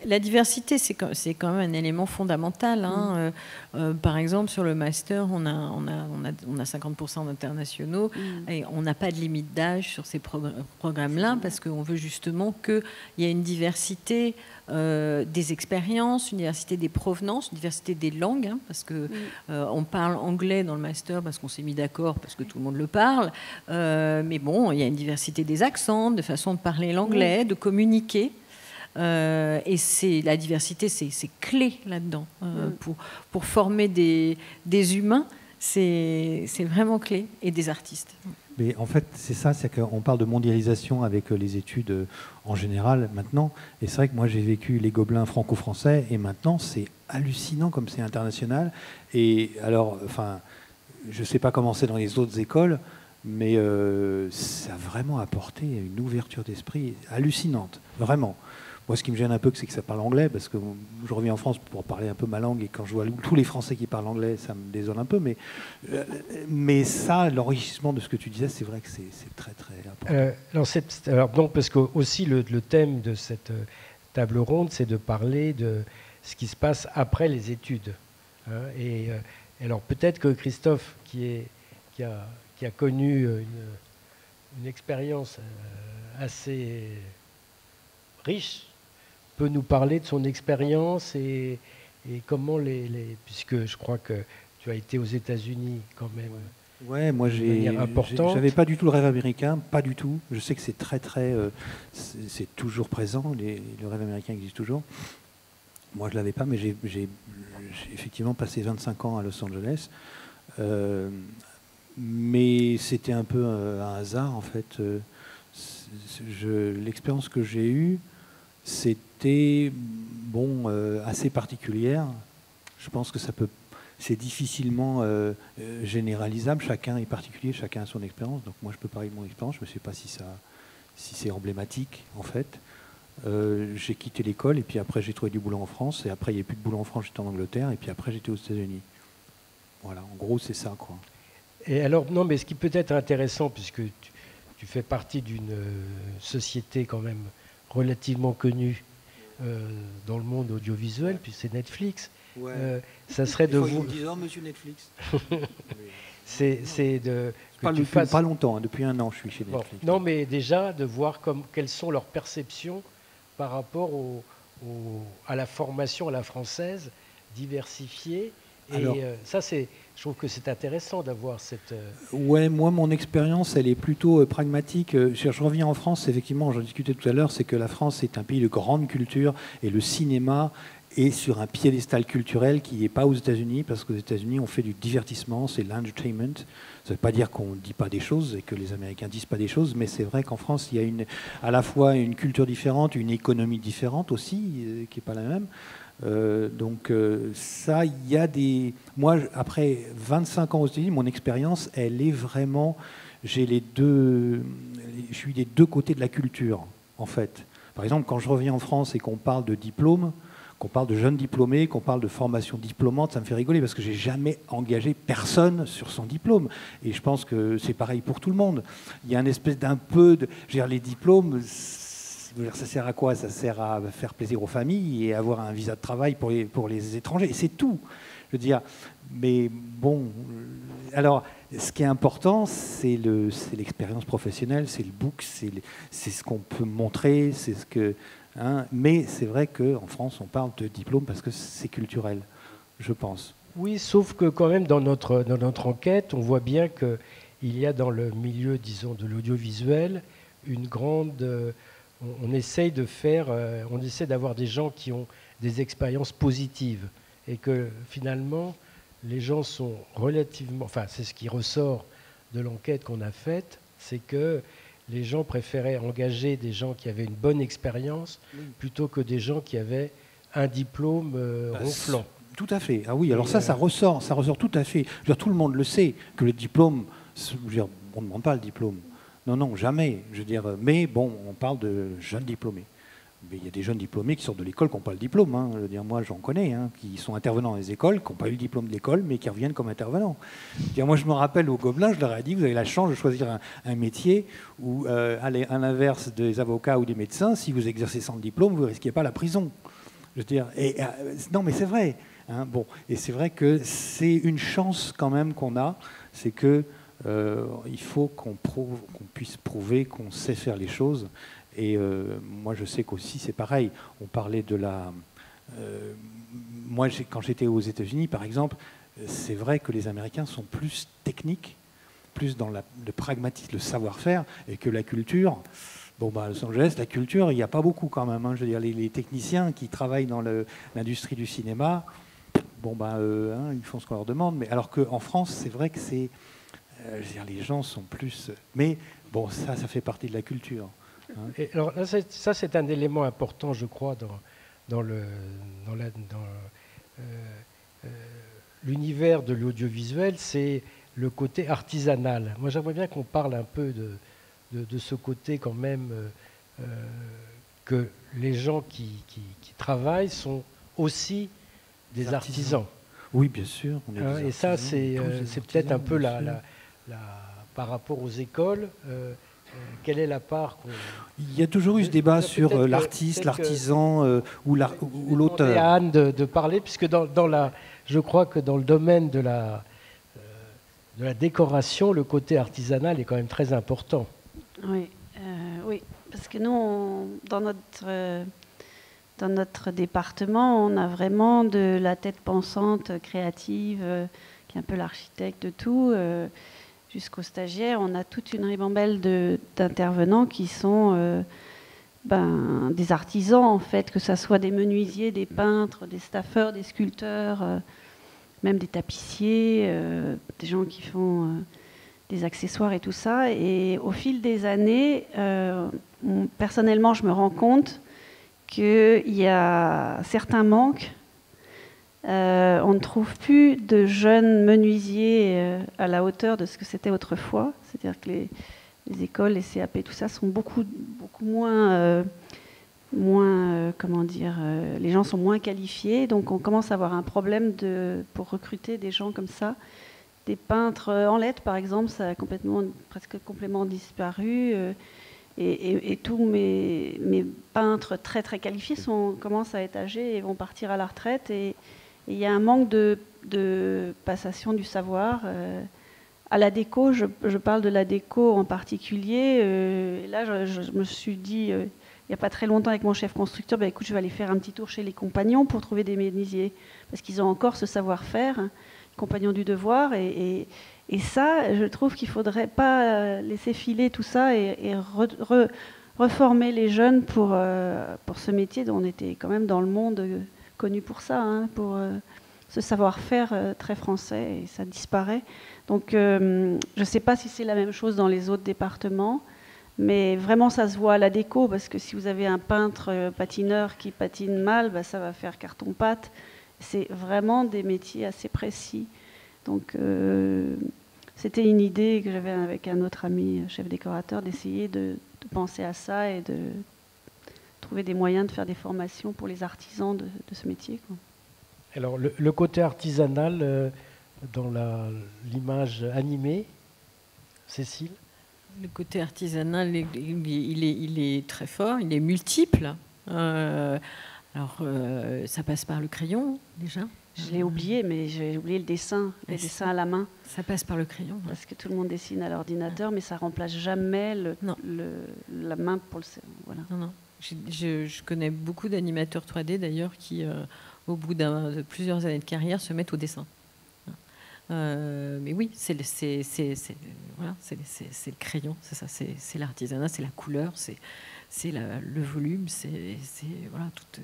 G: La diversité, c'est quand même un élément fondamental. Hein. Par exemple, sur le master, on a 50% d'internationaux et on n'a pas de limite d'âge sur ces programmes-là parce qu'on veut justement qu'il y ait une diversité des expériences, une diversité des provenances, une diversité des langues, hein, parce que on parle anglais dans le master parce qu'on s'est mis d'accord, parce que tout le monde le parle. Mais bon, il y a une diversité des accents, de façon de parler l'anglais, de communiquer. Et la diversité, c'est clé là-dedans. Pour former des humains, c'est vraiment clé, et des artistes.
F: Mais en fait, c'est ça, c'est qu'on parle de mondialisation avec les études en général maintenant. Et c'est vrai que moi, j'ai vécu les Gobelins franco-français, et maintenant, c'est hallucinant comme c'est international. Et alors, enfin, je ne sais pas comment c'est dans les autres écoles, mais ça a vraiment apporté une ouverture d'esprit hallucinante, vraiment. Moi, ce qui me gêne un peu, c'est que ça parle anglais, parce que je reviens en France pour parler un peu ma langue, et quand je vois tous les Français qui parlent anglais, ça me désole un peu. Mais ça, l'enrichissement de ce que tu disais, c'est vrai que c'est très, très important.
B: Alors donc, parce que aussi le thème de cette table ronde, c'est de parler de ce qui se passe après les études. Hein, et alors peut-être que Christophe, qui a connu une expérience assez riche, peut nous parler de son expérience et comment puisque je crois que tu as été aux États-Unis quand même.
F: Ouais, moi j'avais pas du tout le rêve américain, pas du tout. Je sais que c'est très c'est toujours présent, le rêve américain existe toujours. Moi je l'avais pas, mais j'ai effectivement passé 25 ans à Los Angeles. Mais c'était un peu un hasard en fait. L'expérience que j'ai eue, c'était assez particulière. Je pense que c'est difficilement généralisable. Chacun est particulier, chacun a son expérience. Donc moi, je peux parler de mon expérience. Je ne sais pas si c'est emblématique en fait. J'ai quitté l'école et puis après j'ai trouvé du boulot en France. Et après il n'y a plus de boulot en France, j'étais en Angleterre. Et puis après j'étais aux États-Unis. Voilà, en gros c'est ça quoi.
B: Et alors non, mais ce qui peut être intéressant, puisque tu fais partie d'une société quand même relativement connue dans le monde audiovisuel, puis c'est Netflix. Ouais. Ça serait de vous.
F: Monsieur Netflix.
B: c'est de.
F: Pas longtemps, hein, depuis 1 an, je suis chez Netflix.
B: Non, mais déjà de voir quelles sont leurs perceptions par rapport à la formation à la française diversifiée. Et alors, je trouve que c'est intéressant d'avoir cette...
F: Ouais, moi, mon expérience, elle est plutôt pragmatique. Je reviens en France, effectivement, j'en discutais tout à l'heure, c'est que la France est un pays de grande culture et le cinéma est sur un piédestal culturel qui n'est pas aux États-Unis, parce qu'aux États-Unis, on fait du divertissement, c'est l'entertainment. Ça ne veut pas dire qu'on ne dit pas des choses et que les Américains ne disent pas des choses, mais c'est vrai qu'en France, il y a à la fois une culture différente, une économie différente aussi, qui n'est pas la même. Ça, il y a des... Moi, après 25 ans aux États-Unis, mon expérience, elle est vraiment... Je suis des deux côtés de la culture, en fait. Par exemple, quand je reviens en France et qu'on parle de diplôme, qu'on parle de jeunes diplômés, qu'on parle de formation diplômante, ça me fait rigoler parce que j'ai jamais engagé personne sur son diplôme. Et je pense que c'est pareil pour tout le monde. Il y a une espèce d'un peu de... Je veux dire, les diplômes... Ça sert à quoi? Ça sert à faire plaisir aux familles et avoir un visa de travail pour les étrangers. Et c'est tout. Je veux dire, mais bon... Alors, ce qui est important, c'est l'expérience professionnelle, c'est le book, c'est ce qu'on peut montrer, c'est ce que... Hein, mais c'est vrai qu'en France, on parle de diplôme parce que c'est culturel, je pense.
B: Oui, sauf que quand même, dans notre enquête, on voit bien qu'il y a dans le milieu, disons, de l'audiovisuel, une grande... On essaye d'avoir des gens qui ont des expériences positives et que finalement les gens sont relativement, enfin c'est ce qui ressort de l'enquête qu'on a faite, c'est que les gens préféraient engager des gens qui avaient une bonne expérience plutôt que des gens qui avaient un diplôme ronflant.
F: Tout à fait. Ah oui, alors ça ressort tout à fait. Je veux dire, tout le monde le sait que le diplôme, on ne demande pas le diplôme. Non, jamais. Je veux dire, mais bon, on parle de jeunes diplômés. Mais il y a des jeunes diplômés qui sortent de l'école qui n'ont pas le diplôme. Hein. Je veux dire, moi, j'en connais, hein, qui sont intervenants dans les écoles, qui n'ont pas eu le diplôme de l'école, mais qui reviennent comme intervenants. Moi, je me rappelle aux Gobelins, je leur ai dit, vous avez la chance de choisir un métier où, à l'inverse des avocats ou des médecins, si vous exercez sans le diplôme, vous ne risquez pas la prison. Je veux dire, non, mais c'est vrai. Hein, bon, et c'est vrai que c'est une chance quand même qu'on a, c'est que il faut qu'on puisse prouver qu'on sait faire les choses. Et moi, je sais qu'aussi, c'est pareil. On parlait de la... moi, quand j'étais aux États-Unis, par exemple, c'est vrai que les Américains sont plus techniques, plus dans le pragmatisme, le savoir-faire, et que la culture... Bon, bah, à Los Angeles, la culture, il n'y a pas beaucoup quand même. Hein. Je veux dire, les techniciens qui travaillent dans l'industrie du cinéma, bon, bah, ils font ce qu'on leur demande. Mais alors qu'en France, c'est vrai que c'est... je veux dire, les gens sont plus... Mais bon, ça fait partie de la culture. Hein.
B: Et alors, là, ça, c'est un élément important, je crois, dans l'univers de l'audiovisuel, c'est le côté artisanal. Moi, j'aimerais bien qu'on parle un peu de ce côté quand même que les gens qui travaillent sont aussi des artisans.
F: Oui, bien sûr.
B: Et ça, c'est peut-être un peu par rapport aux écoles. Quelle est la part
F: Il y a toujours eu ce débat sur l'artiste, l'artisan ou l'auteur.
B: À Anne de parler, puisque je crois que dans le domaine de la décoration, le côté artisanal est quand même très important.
H: Oui, parce que nous, dans notre département, on a vraiment de la tête pensante, créative, qui est un peu l'architecte de tout, jusqu'aux stagiaires. On a toute une ribambelle d'intervenants qui sont des artisans, en fait, que ce soit des menuisiers, des peintres, des staffeurs, des sculpteurs, même des tapissiers, des gens qui font... des accessoires et tout ça. Et au fil des années, personnellement, je me rends compte qu'il y a certains manques. On ne trouve plus de jeunes menuisiers à la hauteur de ce que c'était autrefois. C'est-à-dire que les écoles, les CAP, tout ça, sont beaucoup moins... comment dire, les gens sont moins qualifiés. Donc on commence à avoir un problème pour recruter des gens comme ça. Des peintres en lettres, par exemple, ça a presque complètement disparu. Et tous mes peintres très très qualifiés commencent à être âgés et vont partir à la retraite. Et il y a un manque de passation du savoir. À la déco, je parle de la déco en particulier. Et là, je me suis dit, il n'y a pas très longtemps avec mon chef constructeur, écoute, je vais aller faire un petit tour chez les compagnons pour trouver des menuisiers. Parce qu'ils ont encore ce savoir-faire. Compagnons du devoir, et ça, je trouve qu'il ne faudrait pas laisser filer tout ça et reformer les jeunes pour ce métier dont on était quand même dans le monde connu pour ça, hein, pour ce savoir-faire très français, et ça disparaît. Donc je ne sais pas si c'est la même chose dans les autres départements, mais vraiment ça se voit à la déco, parce que si vous avez un peintre patineur qui patine mal, ça va faire carton-pâte. C'est vraiment des métiers assez précis. Donc, c'était une idée que j'avais avec un autre ami, chef décorateur, d'essayer de penser à ça et de trouver des moyens de faire des formations pour les artisans de ce métier, quoi.
B: Alors, le côté artisanal dans l'image animée, Cécile ?
G: Le côté artisanal, il est très fort, il est multiple. Alors, ça passe par le crayon, déjà.
H: Je l'ai oublié, mais j'ai oublié le dessin, les dessins à la main.
G: Ça passe par le crayon.
H: Parce que tout le monde dessine à l'ordinateur, mais ça remplace jamais la main pour le... Voilà.
G: Non. Je connais beaucoup d'animateurs 3D, d'ailleurs, qui, au bout de plusieurs années de carrière, se mettent au dessin. Mais oui, c'est le crayon, c'est ça, c'est l'artisanat, c'est la couleur, c'est le volume, c'est voilà, toutes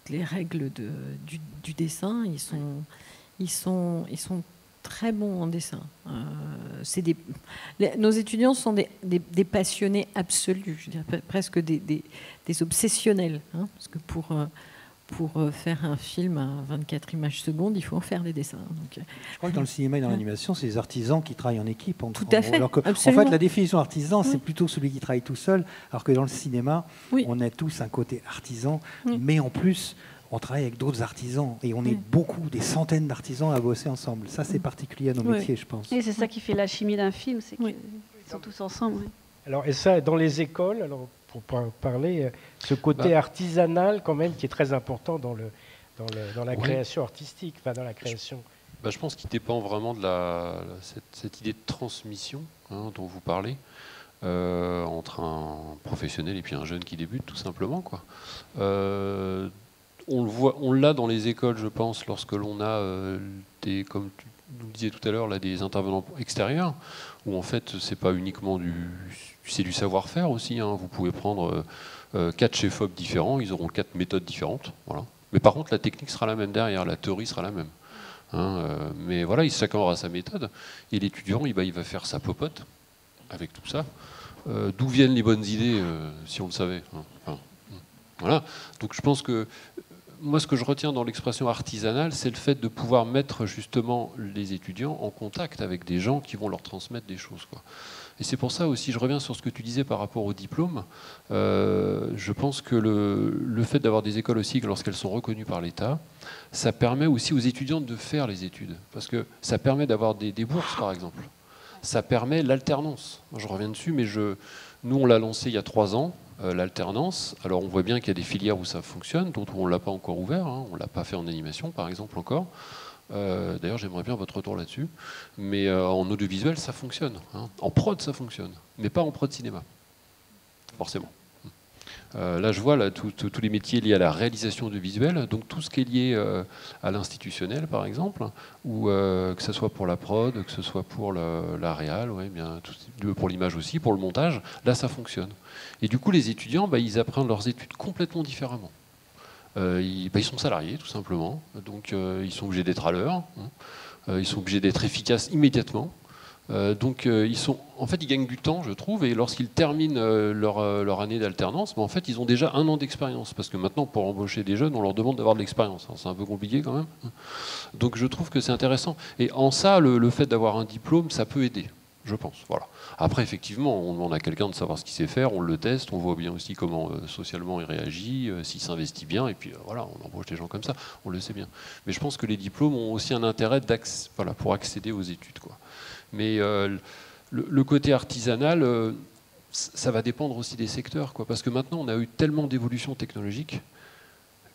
G: les règles du dessin. Ils sont très bons en dessin. Nos étudiants sont des passionnés absolus, je dirais presque des obsessionnels, hein, parce que pour faire un film à 24 images secondes, il faut en faire des dessins. Donc,
F: je crois que dans le cinéma et dans l'animation, c'est les artisans qui travaillent en équipe.
G: Tout à fait,
F: alors que, en fait, la définition artisan, c'est plutôt celui qui travaille tout seul, alors que dans le cinéma, on a tous un côté artisan, mais en plus, on travaille avec d'autres artisans, et on est beaucoup, des centaines d'artisans à bosser ensemble. Ça, c'est particulier à nos métiers, je pense.
H: Et c'est ça qui fait la chimie d'un film, c'est qu'ils sont tous ensemble.
B: Alors, et ça, dans les écoles, alors, pour parler, ce côté artisanal, quand même, qui est très important dans la création artistique, enfin, dans la création.
I: Je pense qu'il dépend vraiment de cette idée de transmission dont vous parlez, entre un professionnel et puis un jeune qui débute, tout simplement, quoi. On l'a dans les écoles, je pense, lorsque l'on a comme tu nous le disais tout à l'heure, là, des intervenants extérieurs, où en fait, c'est pas uniquement c'est du savoir-faire aussi. Vous pouvez prendre 4 chefs-op différents, ils auront 4 méthodes différentes. Voilà. Mais par contre, la technique sera la même derrière, la théorie sera la même. Mais voilà, chacun aura sa méthode. Et l'étudiant, il va faire sa popote avec tout ça. D'où viennent les bonnes idées, si on le savait. Voilà. Donc je pense que moi, ce que je retiens dans l'expression artisanale, c'est le fait de pouvoir mettre justement les étudiants en contact avec des gens qui vont leur transmettre des choses, quoi. Et c'est pour ça aussi, je reviens sur ce que tu disais par rapport au diplôme. Je pense que le fait d'avoir des écoles aussi, lorsqu'elles sont reconnues par l'État, ça permet aussi aux étudiants de faire les études. Parce que ça permet d'avoir des bourses, par exemple. Ça permet l'alternance. Je reviens dessus, mais nous, on l'a lancé il y a 3 ans. L'alternance. Alors on voit bien qu'il y a des filières où ça fonctionne, d'autres où on ne l'a pas encore ouvert. On ne l'a pas fait en animation, par exemple, encore. D'ailleurs, j'aimerais bien votre retour là-dessus. Mais en audiovisuel, ça fonctionne. En prod, ça fonctionne. Mais pas en prod cinéma, forcément. Là, je vois tous les métiers liés à la réalisation audiovisuelle, donc tout ce qui est lié à l'institutionnel, par exemple, ou que ce soit pour la prod, que ce soit pour la réal, pour l'image aussi, pour le montage, là, ça fonctionne. Et du coup, les étudiants, ils apprennent leurs études complètement différemment. Ils sont salariés, tout simplement, donc ils sont obligés d'être à l'heure, ils sont obligés d'être efficaces immédiatement. Donc ils gagnent du temps, je trouve, et lorsqu'ils terminent leur année d'alternance, en fait, ils ont déjà 1 an d'expérience, parce que maintenant, pour embaucher des jeunes, on leur demande d'avoir de l'expérience. C'est un peu compliqué quand même. Donc je trouve que c'est intéressant. Et en ça, le fait d'avoir un diplôme, ça peut aider, je pense. Voilà. Après, effectivement, on demande à quelqu'un de savoir ce qu'il sait faire, on le teste, on voit bien aussi comment socialement il réagit, s'il s'investit bien, et puis voilà, on embauche des gens comme ça, on le sait bien. Mais je pense que les diplômes ont aussi un intérêt pour accéder aux études, quoi. Mais le côté artisanal, ça va dépendre aussi des secteurs, quoi. Parce que maintenant, on a eu tellement d'évolutions technologiques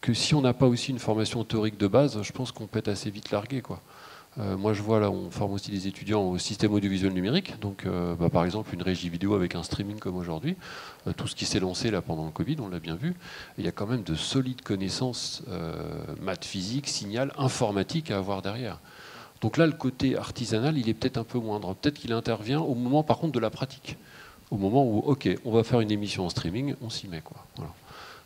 I: que si on n'a pas aussi une formation théorique de base, je pense qu'on peut être assez vite largué, quoi. Moi, je vois là, on forme aussi des étudiants au système audiovisuel numérique. Donc, par exemple, une régie vidéo avec un streaming comme aujourd'hui. Tout ce qui s'est lancé là pendant le Covid, on l'a bien vu. Il y a quand même de solides connaissances maths, physique, signal, informatique à avoir derrière. Donc là, le côté artisanal, il est peut-être un peu moindre. Peut-être qu'il intervient au moment, par contre, de la pratique. Au moment où, ok, on va faire une émission en streaming, on s'y met, quoi. Voilà.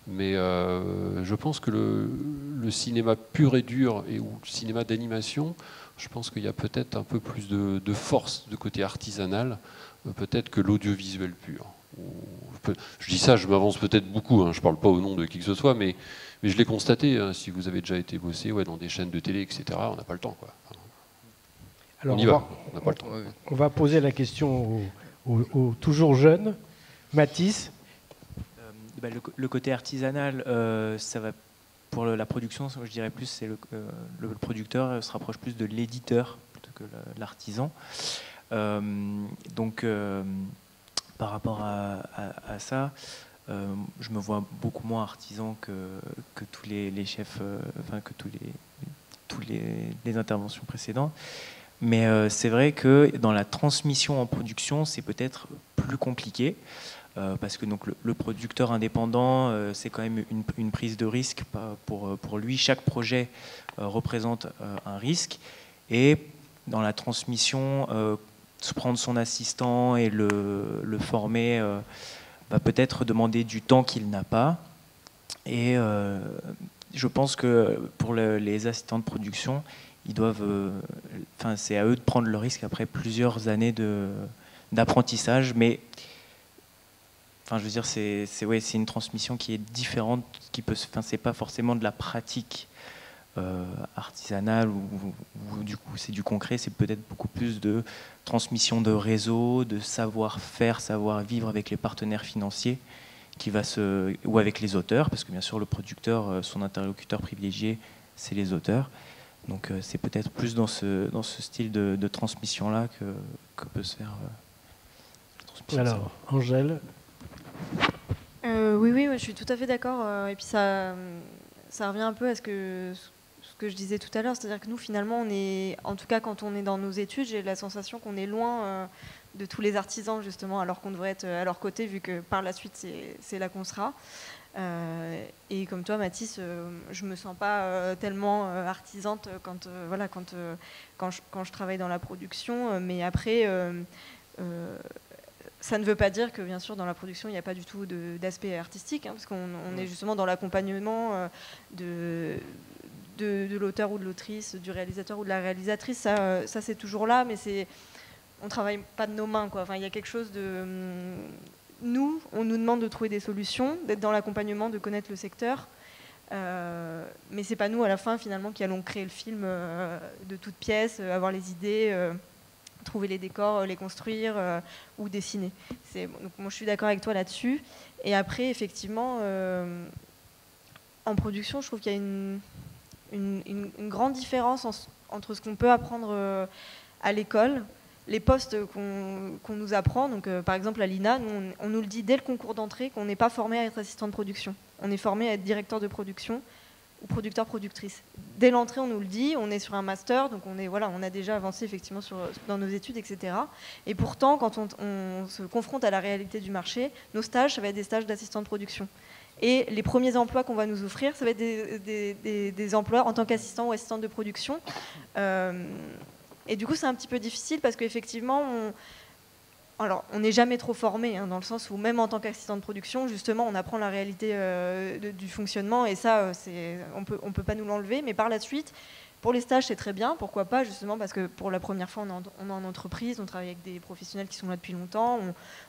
I: Mais je pense que le cinéma pur et dur, ou le cinéma d'animation, je pense qu'il y a peut-être un peu plus de force de côté artisanal, peut-être que l'audiovisuel pur. Je dis ça, je m'avance peut-être beaucoup, je ne parle pas au nom de qui que ce soit, mais je l'ai constaté, si vous avez déjà été bossé dans des chaînes de télé, etc., on n'a pas le temps, quoi.
B: Alors,
I: on y va, on n'a pas le temps.
B: On va poser la question aux toujours jeunes. Mathis.
E: Le côté artisanal, ça va pour la production, je dirais plus, c'est le producteur se rapproche plus de l'éditeur plutôt que l'artisan. Donc, par rapport à ça, je me vois beaucoup moins artisan que tous les chefs, que tous les interventions précédentes. Mais c'est vrai que dans la transmission en production, c'est peut-être plus compliqué. Parce que donc, le producteur indépendant, c'est quand même une prise de risque. Pour lui, chaque projet représente un risque. Et dans la transmission, se prendre son assistant et le former, va peut-être demander du temps qu'il n'a pas. Et je pense que pour les assistants de production, ils doivent, c'est à eux de prendre le risque après plusieurs années d'apprentissage. Mais je veux dire, c'est une transmission qui est différente, c'est pas forcément de la pratique artisanale ou du coup c'est du concret, c'est peut-être beaucoup plus de transmission de réseau, de savoir-faire, savoir-vivre avec les partenaires financiers ou avec les auteurs, parce que bien sûr le producteur, son interlocuteur privilégié, c'est les auteurs. Donc c'est peut-être plus dans ce style de transmission-là que peut se faire.
J: Alors, Angèle.
D: Oui, je suis tout à fait d'accord. Et puis ça revient un peu à ce que je disais tout à l'heure, c'est-à-dire que nous, finalement, en tout cas quand on est dans nos études, j'ai la sensation qu'on est loin de tous les artisans, justement, alors qu'on devrait être à leur côté, vu que par la suite, c'est là qu'on sera. Et comme toi, Mathis, je me sens pas tellement artisante quand je travaille dans la production, mais après... ça ne veut pas dire que, bien sûr, dans la production, il n'y a pas du tout d'aspect artistique, parce qu'on est justement dans l'accompagnement de l'auteur ou de l'autrice, du réalisateur ou de la réalisatrice. Ça c'est toujours là, mais on ne travaille pas de nos mains, quoi. Enfin, il y a quelque chose de... Nous, on nous demande de trouver des solutions, d'être dans l'accompagnement, de connaître le secteur. Mais ce n'est pas nous, à la fin, finalement, qui allons créer le film de toutes pièces, avoir les idées... trouver les décors, les construire ou dessiner. Donc moi je suis d'accord avec toi là-dessus. Et après, effectivement, en production, je trouve qu'il y a une grande différence entre ce qu'on peut apprendre à l'école, les postes qu'on nous apprend. Donc, par exemple, à l'INA, on nous le dit dès le concours d'entrée qu'on n'est pas formé à être assistant de production. On est formé à être directeur de production ou producteur-productrice. Dès l'entrée, on nous le dit, on est sur un master, donc on a déjà avancé effectivement dans nos études, etc. Et pourtant, quand on se confronte à la réalité du marché, nos stages, ça va être des stages d'assistant de production. Et les premiers emplois qu'on va nous offrir, ça va être des emplois en tant qu'assistant ou assistante de production. Et du coup, c'est un petit peu difficile parce qu'effectivement, on n'est jamais trop formé, dans le sens où même en tant qu'assistant de production, justement, on apprend la réalité du fonctionnement, et ça, on peut pas nous l'enlever. Mais par la suite, pour les stages, c'est très bien. Pourquoi pas, justement, parce que pour la première fois, on est en entreprise, on travaille avec des professionnels qui sont là depuis longtemps,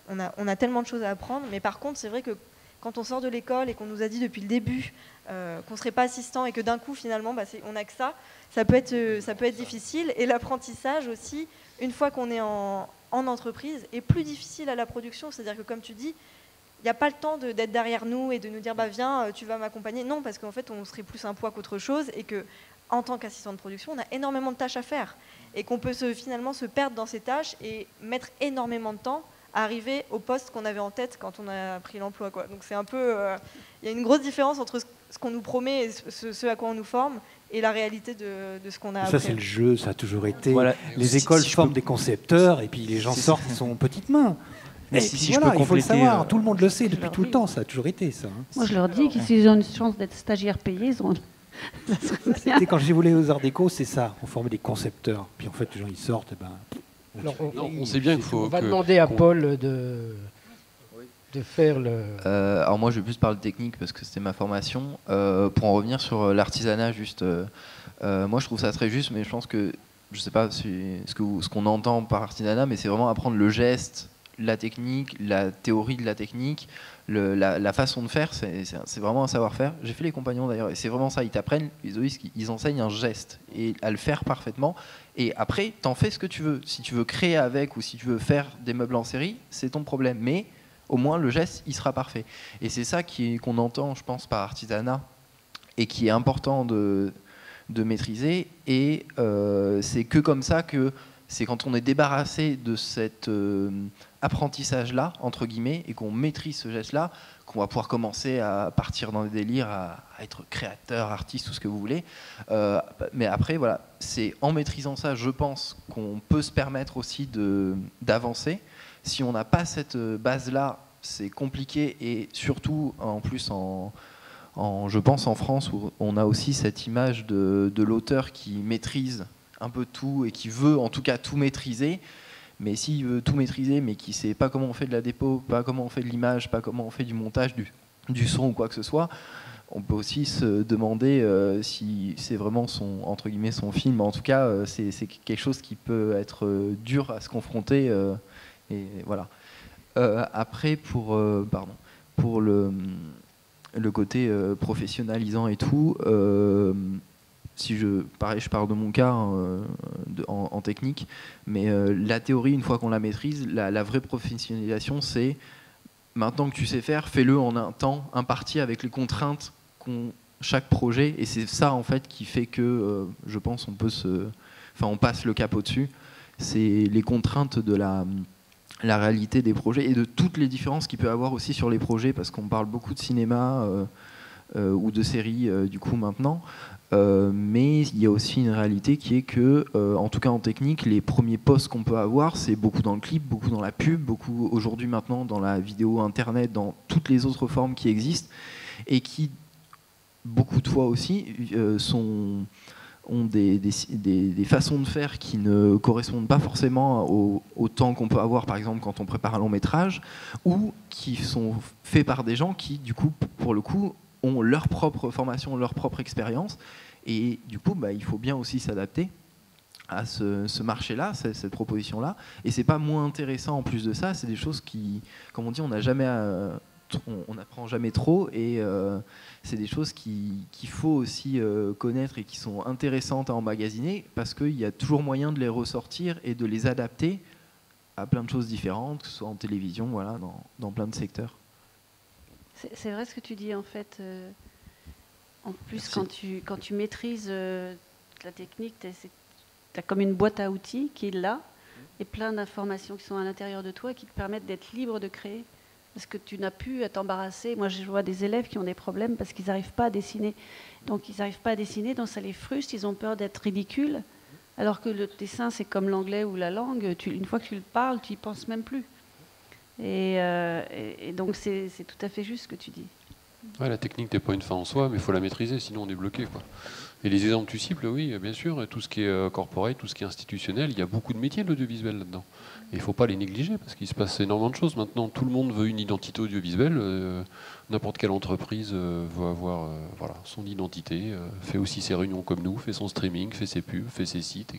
D: on a tellement de choses à apprendre. Mais par contre, c'est vrai que quand on sort de l'école et qu'on nous a dit depuis le début qu'on ne serait pas assistant et que d'un coup, finalement, on n'a que ça peut être difficile. Et l'apprentissage aussi, une fois qu'on est en entreprise, est plus difficile à la production. C'est-à-dire que, comme tu dis, il n'y a pas le temps d'être derrière nous et de nous dire viens, tu vas m'accompagner. Non, parce qu'en fait, on serait plus un poids qu'autre chose, et qu'en tant qu'assistant de production, on a énormément de tâches à faire et qu'on peut finalement se perdre dans ces tâches et mettre énormément de temps à arriver au poste qu'on avait en tête quand on a pris l'emploi, quoi. Donc c'est un peu... Il y a une grosse différence entre ce qu'on nous promet et ce à quoi on nous forme et la réalité de ce qu'on a appris.
F: Ça, c'est le jeu, ça a toujours été. Voilà. Les écoles forment des concepteurs et puis les gens sortent, ils sont aux petites mains. Mais si voilà, il faut le savoir, tout le monde le sait depuis tout le temps, ça a toujours été ça.
H: Moi, je leur dis que s'ils ont une chance d'être stagiaires payés, ils ont...
F: C'était quand j'ai voulu aux Arts Déco, c'est ça, on formait des concepteurs. Puis en fait, les gens, ils sortent, et
I: Alors, on sait bien qu'il faut...
J: On va demander à Paul de faire le...
C: alors moi, je vais plus parler de technique parce que c'était ma formation. Pour en revenir sur l'artisanat, juste, moi, je trouve ça très juste, mais je pense que, je sais pas ce qu'on entend par artisanat, mais c'est vraiment apprendre le geste, la technique, la théorie de la technique, la façon de faire, c'est vraiment un savoir-faire. J'ai fait les compagnons d'ailleurs, et c'est vraiment ça, ils t'apprennent, ils enseignent un geste, et à le faire parfaitement, et après, t'en fais ce que tu veux. Si tu veux créer avec, ou si tu veux faire des meubles en série, c'est ton problème, mais au moins le geste, il sera parfait. Et c'est ça qu'on entend, je pense, par artisanat, et qui est important de maîtriser, et c'est que comme ça que c'est quand on est débarrassé de cet apprentissage-là, entre guillemets, et qu'on maîtrise ce geste-là, qu'on va pouvoir commencer à partir dans des délires, à être créateur, artiste, tout ce que vous voulez. Mais après, voilà, c'est en maîtrisant ça, je pense, qu'on peut se permettre aussi d'avancer. Si on n'a pas cette base-là, c'est compliqué, et surtout, en plus, je pense en France, où on a aussi cette image de l'auteur qui maîtrise un peu tout et qui veut en tout cas tout maîtriser, mais s'il veut tout maîtriser mais qui ne sait pas comment on fait de la dépo, pas comment on fait de l'image, pas comment on fait du montage, du son ou quoi que ce soit, on peut aussi se demander si c'est vraiment entre guillemets son film. En tout cas, c'est quelque chose qui peut être dur à se confronter, et voilà. Après, pour le côté professionnalisant et tout, si je parle de mon cas en technique, mais la théorie, une fois qu'on la maîtrise, la vraie professionnalisation, c'est maintenant que tu sais faire, fais-le en un temps imparti avec les contraintes qu'ont chaque projet, et c'est ça en fait qui fait que je pense on passe le cap au-dessus. C'est les contraintes de la réalité des projets et de toutes les différences qu'il peut y avoir aussi sur les projets, parce qu'on parle beaucoup de cinéma ou de séries du coup maintenant, mais il y a aussi une réalité qui est que, en tout cas en technique, les premiers postes qu'on peut avoir, c'est beaucoup dans le clip, beaucoup dans la pub, beaucoup aujourd'hui maintenant dans la vidéo internet, dans toutes les autres formes qui existent, et qui, beaucoup de fois aussi, ont des façons de faire qui ne correspondent pas forcément au temps qu'on peut avoir, par exemple, quand on prépare un long métrage, ou qui sont faits par des gens qui, du coup, pour le coup, ont leur propre formation, leur propre expérience, et du coup, il faut bien aussi s'adapter à ce marché-là, cette proposition-là, et c'est pas moins intéressant en plus de ça, c'est des choses qui, comme on dit, on n'apprend jamais trop, et c'est des choses qu'il faut aussi connaître et qui sont intéressantes à emmagasiner, parce qu'il y a toujours moyen de les ressortir et de les adapter à plein de choses différentes, que ce soit en télévision, voilà, dans plein de secteurs.
H: C'est vrai ce que tu dis, en fait. En plus,
C: Merci.
H: quand tu maîtrises la technique, tu as comme une boîte à outils qui est là, et plein d'informations qui sont à l'intérieur de toi et qui te permettent d'être libre de créer. Parce que tu n'as plus à t'embarrasser. Moi, je vois des élèves qui ont des problèmes parce qu'ils n'arrivent pas à dessiner. Donc, ils n'arrivent pas à dessiner, donc ça les frustre, ils ont peur d'être ridicules. Alors que le dessin, c'est comme l'anglais ou la langue. Une fois que tu le parles, tu n'y penses même plus. Et donc, c'est tout à fait juste ce que tu dis.
I: Ouais, la technique n'est pas une fin en soi, mais il faut la maîtriser, sinon on est bloqué, quoi. Et les exemples que tu cibles, oui, bien sûr, tout ce qui est corporate, tout ce qui est institutionnel, il y a beaucoup de métiers de l'audiovisuel là-dedans. Et il ne faut pas les négliger, parce qu'il se passe énormément de choses. Maintenant, tout le monde veut une identité audiovisuelle. N'importe quelle entreprise veut avoir son identité, fait aussi ses réunions comme nous, fait son streaming, fait ses pubs, fait ses sites,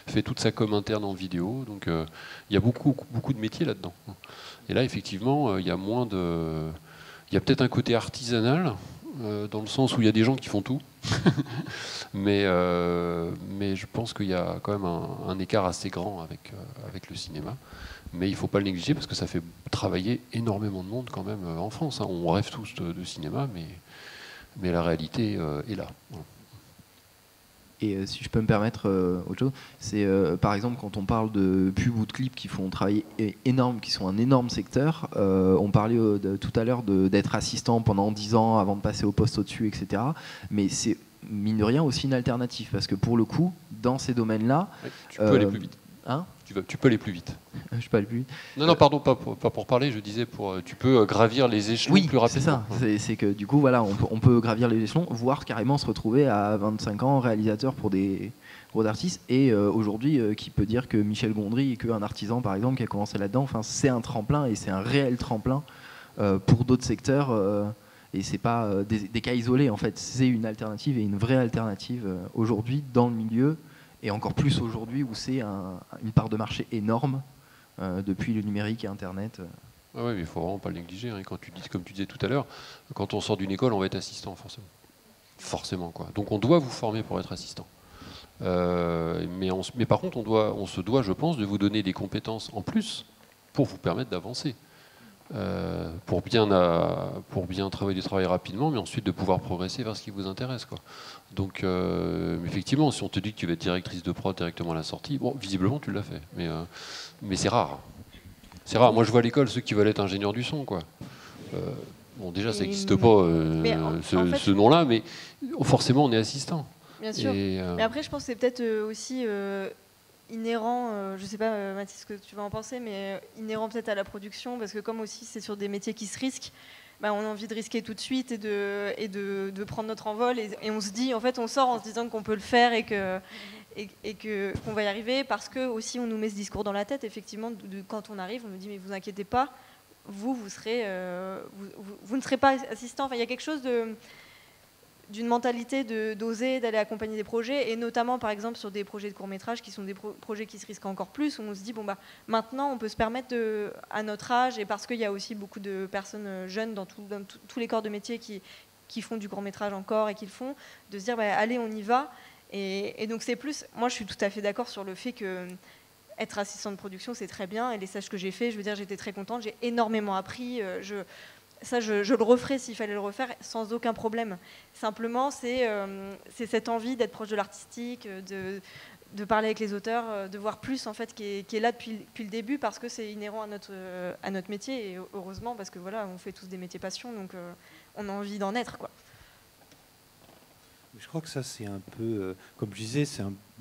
I: fait toute sa com interne en vidéo. Donc il y a beaucoup de métiers là-dedans. Et là, effectivement, il y a moins de... Il y a peut-être un côté artisanal, dans le sens où il y a des gens qui font tout. mais je pense qu'il y a quand même un écart assez grand avec le cinéma. Mais il ne faut pas le négliger parce que ça fait travailler énormément de monde quand même en France. Hein. On rêve tous de cinéma, mais la réalité est là. Voilà.
C: Et si je peux me permettre autre chose, c'est par exemple quand on parle de pub ou de clips qui font un travail énorme, qui sont un énorme secteur, on parlait tout à l'heure d'être assistant pendant 10 ans avant de passer au poste au-dessus, etc. Mais c'est mine de rien aussi une alternative, parce que pour le coup, dans ces domaines-là...
I: Ouais, tu peux aller plus vite.
C: Hein ?
I: Tu peux aller plus vite.
C: Je peux aller plus vite.
I: Non, pardon, pas pour parler, je disais, tu peux gravir les échelons plus rapidement.
C: C'est ça, c'est que du coup, voilà, on peut gravir les échelons, voire carrément se retrouver à 25 ans réalisateur pour des gros artistes, et aujourd'hui, qui peut dire que Michel Gondry est qu'un artisan, par exemple, qui a commencé là-dedans, enfin, c'est un tremplin, et c'est un réel tremplin pour d'autres secteurs, et c'est pas des cas isolés, en fait, c'est une alternative, et une vraie alternative aujourd'hui dans le milieu, et encore plus aujourd'hui où c'est une part de marché énorme depuis le numérique et Internet.
I: Ah oui, mais il ne faut vraiment pas le négliger. Hein. Quand comme tu disais tout à l'heure, quand on sort d'une école, on va être assistant, forcément. Forcément, quoi. Donc on doit vous former pour être assistant. Mais par contre, on se doit, je pense, de vous donner des compétences en plus pour vous permettre d'avancer. Pour bien travailler rapidement, mais ensuite de pouvoir progresser vers ce qui vous intéresse, quoi. Donc effectivement, si on te dit que tu vas être directrice de prod directement à la sortie, bon, visiblement tu l'as fait, mais c'est rare. C'est rare. Moi, je vois à l'école ceux qui veulent être ingénieurs du son, quoi. Bon, déjà, ça n'existe pas ce nom-là, mais forcément, on est assistant.
D: Bien sûr. Mais après, je pense que c'est peut-être aussi inhérent, je ne sais pas Mathis ce que tu vas en penser, mais inhérent peut-être à la production, parce que comme aussi c'est sur des métiers qui se risquent, on a envie de risquer tout de suite et de prendre notre envol, et on se dit, en fait on sort en se disant qu'on peut le faire et qu'on va y arriver, parce que aussi on nous met ce discours dans la tête, effectivement, quand on arrive, on nous dit mais vous inquiétez pas, vous ne serez pas assistant. Enfin, il y a quelque chose d'une mentalité d'oser, d'aller accompagner des projets, et notamment par exemple sur des projets de court-métrage qui sont des projets qui se risquent encore plus, où on se dit maintenant on peut se permettre à notre âge, et parce qu'il y a aussi beaucoup de personnes jeunes dans tous les corps de métier qui font du court-métrage encore et qui le font, de se dire allez, on y va. Et donc c'est plus, moi je suis tout à fait d'accord sur le fait que être assistant de production c'est très bien, et les stages que j'ai fait, je veux dire, j'étais très contente, j'ai énormément appris, ça, je le referais s'il fallait le refaire sans aucun problème. Simplement, c'est cette envie d'être proche de l'artistique, parler avec les auteurs, de voir plus en fait qui est là depuis le début, parce que c'est inhérent à notre métier, et heureusement, parce que voilà, on fait tous des métiers passion, donc on a envie d'en être, quoi.
F: Je crois que ça, c'est un peu, comme je disais,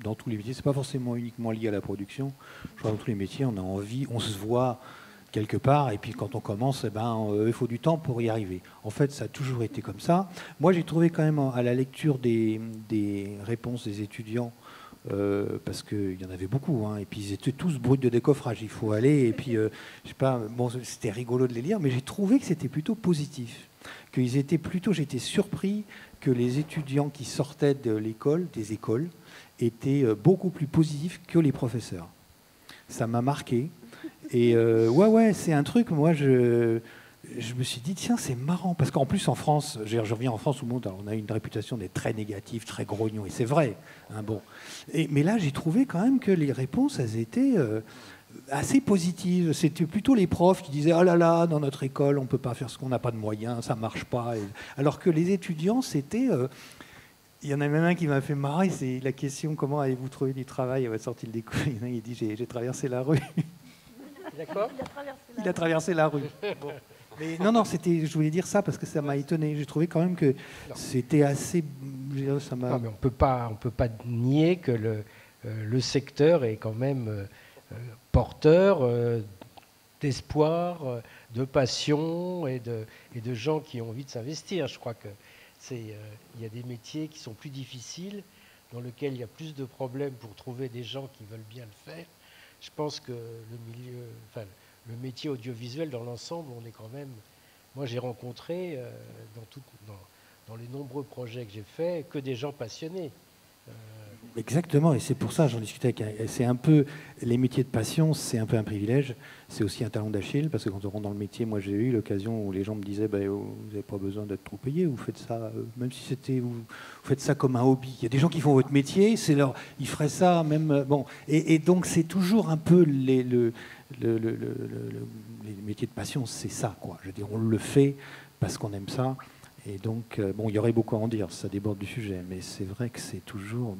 F: dans tous les métiers, c'est pas forcément uniquement lié à la production. Je crois que dans tous les métiers, on a envie, on se voit quelque part, et puis quand on commence, il faut du temps pour y arriver. En fait, ça a toujours été comme ça. Moi, j'ai trouvé quand même à la lecture des réponses des étudiants, parce qu'il y en avait beaucoup, hein, et puis ils étaient tous bruts de décoffrage. Il faut aller, et puis, je sais pas, bon, c'était rigolo de les lire, mais j'ai trouvé que c'était plutôt positif. Qu'ils étaient plutôt, j'étais surpris que les étudiants qui sortaient de l'école, des écoles, étaient beaucoup plus positifs que les professeurs. Ça m'a marqué. Et ouais, c'est un truc, moi, je me suis dit, tiens, c'est marrant. Parce qu'en plus, en France, je reviens en France, où on a une réputation d'être très négatif, très grognon, et c'est vrai. Hein, bon. Mais là, j'ai trouvé quand même que les réponses, elles étaient assez positives. C'était plutôt les profs qui disaient, oh là là, dans notre école, on ne peut pas faire ce qu'on n'a pas de moyens, ça ne marche pas. Alors que les étudiants, c'était... il y en a même un qui m'a fait marrer, c'est la question, comment allez-vous trouver du travail à votre sortie de l'école? Il dit, j'ai traversé la rue.
J: D'accord.
F: Il a traversé la rue. Bon. Mais non, je voulais dire ça parce que ça m'a étonné. J'ai trouvé quand même que c'était assez... Ça m'a...
B: Non, mais on peut pas nier que le secteur est quand même porteur d'espoir, de passion et de gens qui ont envie de s'investir. Je crois que il y a des métiers qui sont plus difficiles, dans lesquels il y a plus de problèmes pour trouver des gens qui veulent bien le faire. Je pense que le métier audiovisuel dans l'ensemble, on est quand même... Moi, j'ai rencontré dans les nombreux projets que j'ai faits que des gens passionnés.
F: Exactement, et c'est pour ça, j'en discutais avec c'est un peu, les métiers de passion, c'est un peu un privilège, c'est aussi un talon d'Achille, parce que quand on rentre dans le métier, moi j'ai eu l'occasion où les gens me disaient, vous n'avez pas besoin d'être trop payé, vous faites ça, même si vous faites ça comme un hobby. Il y a des gens qui font votre métier, ils feraient ça même... Bon, et donc c'est toujours un peu les métiers de passion, c'est ça, quoi. Je veux dire, on le fait parce qu'on aime ça. Et donc, il y aurait beaucoup à en dire, ça déborde du sujet, mais c'est vrai que c'est toujours...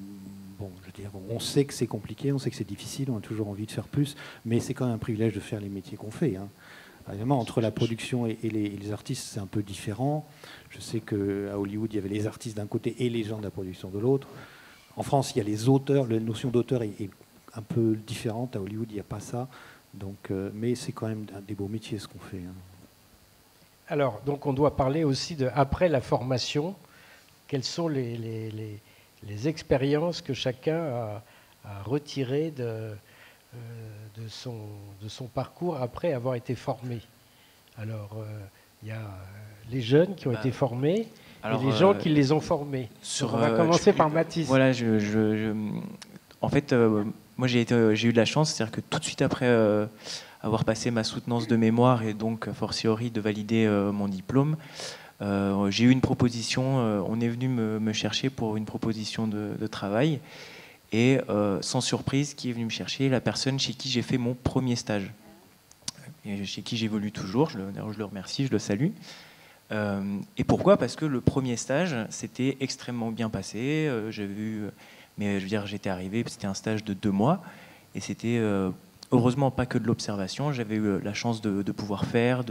F: Bon, je veux dire, on sait que c'est compliqué, on sait que c'est difficile, on a toujours envie de faire plus, mais c'est quand même un privilège de faire les métiers qu'on fait. Hein. Évidemment, entre la production et les artistes, c'est un peu différent. Je sais qu'à Hollywood, il y avait les artistes d'un côté et les gens de la production de l'autre. En France, il y a les auteurs, la notion d'auteur est un peu différente. À Hollywood, il n'y a pas ça. Donc, mais c'est quand même des beaux métiers, ce qu'on fait. Hein.
B: Alors, donc on doit parler aussi après la formation, quelles sont les expériences que chacun a retirées de son parcours après avoir été formé. Alors, il y a les jeunes qui ont été formés et les gens qui les ont formés. On va commencer par Mathis.
E: Voilà, en fait, moi j'ai eu de la chance, c'est-à-dire que tout de suite après avoir passé ma soutenance de mémoire et donc fortiori de valider mon diplôme, j'ai eu une proposition, on est venu me chercher pour une proposition de travail, et sans surprise, qui est venu me chercher, la personne chez qui j'ai fait mon premier stage, et chez qui j'évolue toujours, je le remercie, je le salue. Et pourquoi? Parce que le premier stage s'était extrêmement bien passé, mais je veux dire, j'étais arrivé, c'était un stage de 2 mois, et c'était... heureusement, pas que de l'observation. J'avais eu la chance de pouvoir faire.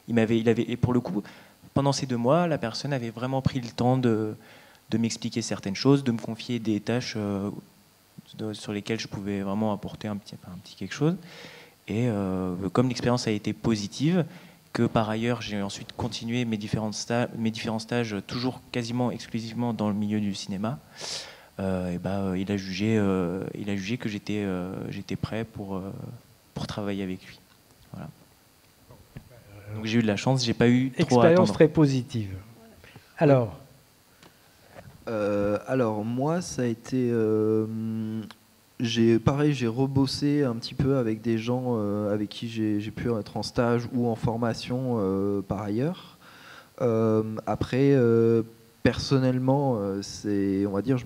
E: Et pour le coup, pendant ces 2 mois, la personne avait vraiment pris le temps de m'expliquer certaines choses, de me confier des tâches sur lesquelles je pouvais vraiment apporter un petit quelque chose. Et comme l'expérience a été positive, que par ailleurs j'ai ensuite continué mes différents stages, toujours quasiment exclusivement dans le milieu du cinéma. Il a jugé que j'étais prêt pour travailler avec lui. Voilà. Donc j'ai eu de la chance, j'ai pas eu trop à attendre.
B: Expérience très positive. Alors
C: moi ça a été j'ai rebossé un petit peu avec des gens avec qui j'ai pu être en stage ou en formation par ailleurs. Après personnellement, on va dire,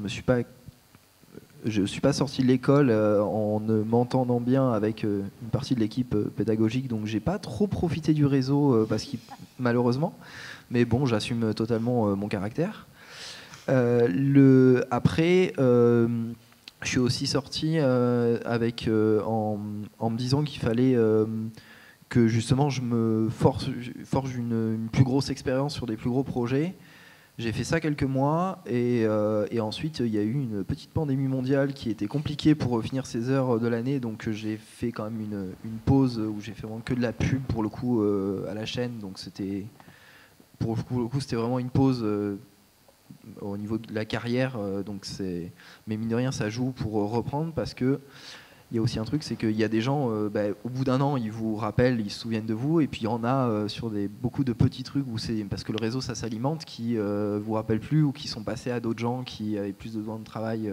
C: je suis pas sorti de l'école en ne m'entendant bien avec une partie de l'équipe pédagogique, donc j'ai pas trop profité du réseau malheureusement, mais bon, j'assume totalement mon caractère. Après, je suis aussi sorti en me disant qu'il fallait que justement je me forge une plus grosse expérience sur des plus gros projets. J'ai fait ça quelques mois et ensuite il y a eu une petite pandémie mondiale qui était compliquée pour finir ces heures de l'année, donc j'ai fait quand même une pause où j'ai fait vraiment que de la pub pour le coup à la chaîne, donc c'était pour le coup c'était vraiment une pause au niveau de la carrière, mais mine de rien ça joue pour reprendre, parce que il y a aussi un truc, c'est qu'il y a des gens, au bout d'un an, ils vous rappellent, ils se souviennent de vous, et puis il y en a sur beaucoup de petits trucs où c'est parce que le réseau ça s'alimente, qui vous rappellent plus, ou qui sont passés à d'autres gens qui avaient plus de besoin de travail,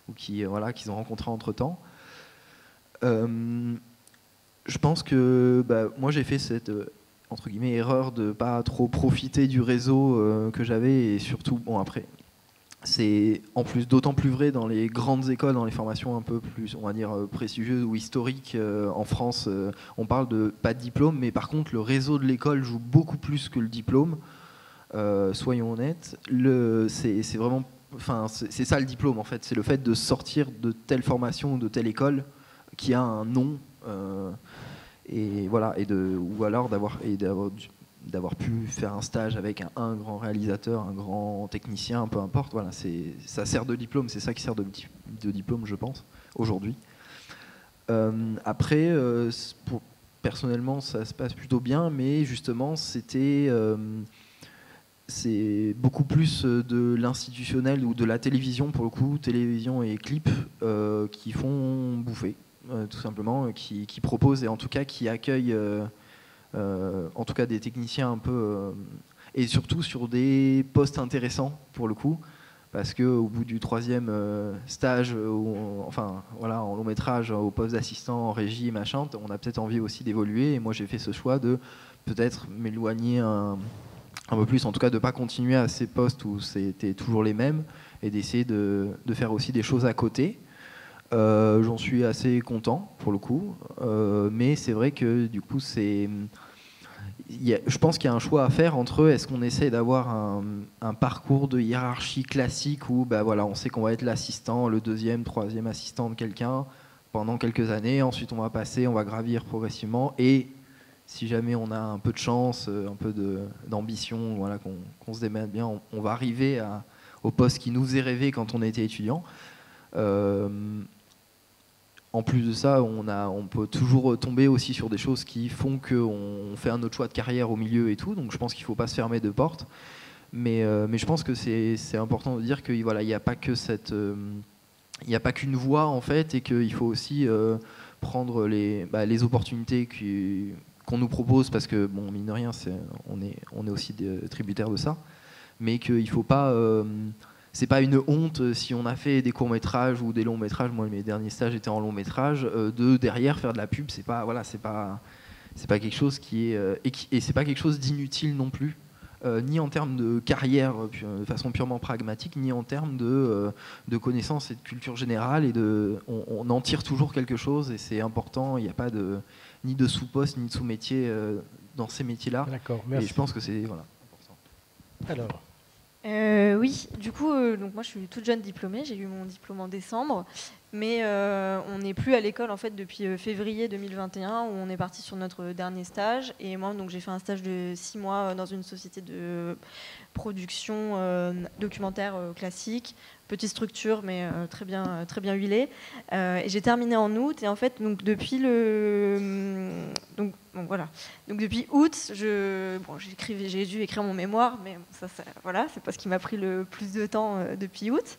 C: ou qu'ils ont rencontrés entre temps. Je pense que moi j'ai fait cette entre guillemets erreur de pas trop profiter du réseau que j'avais, et surtout après. C'est en plus d'autant plus vrai dans les grandes écoles, dans les formations un peu plus, on va dire, prestigieuses ou historiques. En France, on parle de pas de diplôme, mais par contre, le réseau de l'école joue beaucoup plus que le diplôme. Soyons honnêtes. C'est vraiment, c'est ça le diplôme en fait. C'est le fait de sortir de telle formation ou de telle école qui a un nom, et voilà, ou alors d'avoir pu faire un stage avec un grand réalisateur, un grand technicien, peu importe. Voilà, ça sert de diplôme, c'est ça qui sert de diplôme, je pense, aujourd'hui. Après, personnellement, ça se passe plutôt bien, mais justement, c'est beaucoup plus de l'institutionnel ou de la télévision, pour le coup, télévision et clips, qui font bouffer, tout simplement, qui proposent, et en tout cas qui accueillent... en tout cas des techniciens un peu et surtout sur des postes intéressants pour le coup, parce que au bout du 3e stage en long métrage, au poste d'assistant en régie machin, on a peut-être envie aussi d'évoluer, et moi j'ai fait ce choix de peut-être m'éloigner un peu plus, en tout cas de pas continuer à ces postes où c'était toujours les mêmes, et d'essayer de faire aussi des choses à côté. J'en suis assez content pour le coup, mais c'est vrai que du coup je pense qu'il y a un choix à faire entre est-ce qu'on essaie d'avoir un parcours de hiérarchie classique où on sait qu'on va être l'assistant, le 2e, 3e assistant de quelqu'un pendant quelques années, ensuite on va gravir progressivement, et si jamais on a un peu de chance, un peu d'ambition, qu'on se démène bien, on va arriver au poste qui nous est rêvé quand on était étudiant. En plus de ça, on peut toujours tomber aussi sur des choses qui font qu'on fait un autre choix de carrière au milieu et tout, donc je pense qu'il ne faut pas se fermer de porte. Mais je pense que c'est important de dire qu'il n'y a pas que il n'y a pas qu'une voie en fait, et qu'il faut aussi prendre les opportunités qu'on nous propose, parce que bon, mine de rien, on est aussi tributaire de ça, mais qu'il ne faut pas... c'est pas une honte si on a fait des courts-métrages ou des longs-métrages. Moi, mes derniers stages étaient en long-métrage. De derrière faire de la pub, c'est pas quelque chose qui est et c'est pas quelque chose d'inutile non plus, ni en termes de carrière de façon purement pragmatique, ni en termes de connaissances et de culture générale. Et on en tire toujours quelque chose, et c'est important. Il n'y a pas ni de sous-poste ni de sous-métier dans ces métiers-là.
B: D'accord, merci.
C: Et je pense que c'est important.
B: Alors.
D: Oui, du coup, donc moi je suis toute jeune diplômée, j'ai eu mon diplôme en décembre, mais on n'est plus à l'école en fait depuis février 2021, où on est parti sur notre dernier stage, et moi donc j'ai fait un stage de 6 mois dans une société de production documentaire classique, petite structure mais très bien huilée, et j'ai terminé en août, et en fait donc depuis donc depuis août, j'ai dû écrire mon mémoire, mais ça c'est pas ce qui m'a pris le plus de temps depuis août.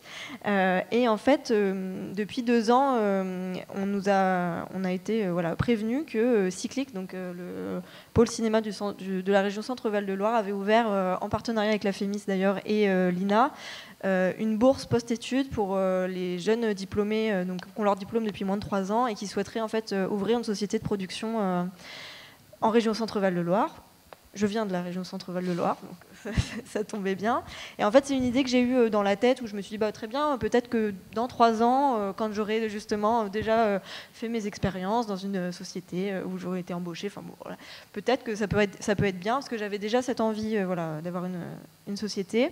D: Et en fait, depuis 2 ans, on a été prévenu que Cyclic, donc le pôle cinéma de la région Centre-Val de Loire, avait ouvert en partenariat avec la FEMIS d'ailleurs et l'INA une bourse post-études pour les jeunes diplômés, donc qui ont leur diplôme depuis moins de 3 ans et qui souhaiteraient en fait ouvrir une société de production en région Centre-Val de Loire. Je viens de la région Centre-Val de Loire, donc ça tombait bien. Et en fait, c'est une idée que j'ai eue dans la tête, où je me suis dit, très bien, peut-être que dans 3 ans, quand j'aurai justement déjà fait mes expériences dans une société où j'aurais été embauchée, peut-être que ça peut être bien, parce que j'avais déjà cette envie d'avoir une société.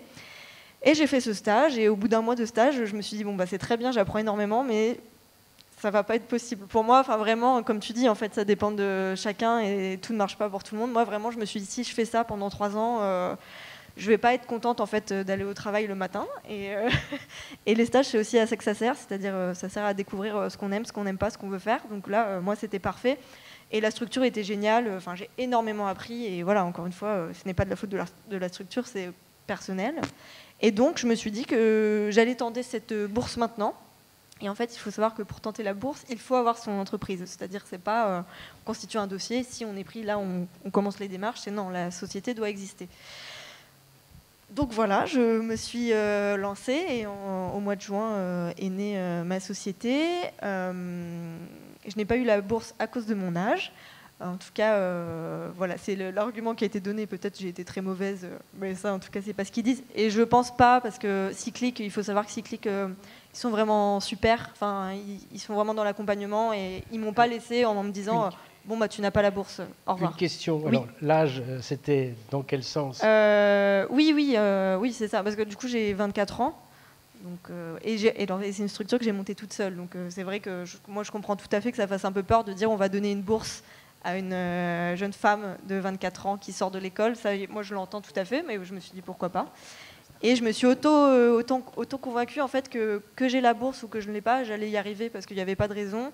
D: Et j'ai fait ce stage, et au bout d'un mois de stage, je me suis dit, bon, bah, c'est très bien, j'apprends énormément, mais ça va pas être possible. Pour moi, enfin vraiment, comme tu dis, en fait, ça dépend de chacun, et tout ne marche pas pour tout le monde. Moi, vraiment, je me suis dit, si je fais ça pendant 3 ans, je vais pas être contente en fait d'aller au travail le matin. Et les stages, c'est aussi à ça que ça sert, c'est-à-dire ça sert à découvrir ce qu'on aime, ce qu'on n'aime pas, ce qu'on veut faire. Donc là, moi, c'était parfait. Et la structure était géniale. Enfin, j'ai énormément appris. Et voilà, encore une fois, ce n'est pas de la faute de la structure, c'est personnel. Et donc, je me suis dit que j'allais tenter cette bourse maintenant. Et en fait, il faut savoir que pour tenter la bourse, il faut avoir son entreprise. C'est-à-dire que c'est pas on constitue un dossier, si on est pris, là, on commence les démarches. C'est non, la société doit exister. Donc voilà, je me suis lancée et au mois de juin est née ma société. Je n'ai pas eu la bourse à cause de mon âge. En tout cas, voilà, c'est l'argument qui a été donné. Peut-être j'ai été très mauvaise, mais ça, en tout cas, c'est pas ce qu'ils disent. Et je pense pas, parce que Cyclic, il faut savoir que Cyclic, ils sont vraiment super. Enfin, ils sont vraiment dans l'accompagnement et ils m'ont pas laissé en me disant bon bah tu n'as pas la bourse. Au revoir.
B: Une question.
D: Oui.
B: Alors l'âge, c'était dans quel sens?
D: Oui, c'est ça. Parce que du coup, j'ai 24 ans. Donc, et c'est une structure que j'ai montée toute seule. Donc c'est vrai que moi, je comprends tout à fait que ça fasse un peu peur de dire on va donner une bourse à une jeune femme de 24 ans qui sort de l'école. Ça, moi, je l'entends tout à fait, mais je me suis dit pourquoi pas. Et je me suis auto-convaincue en fait que j'ai la bourse ou que je ne l'ai pas, j'allais y arriver parce qu'il n'y avait pas de raison.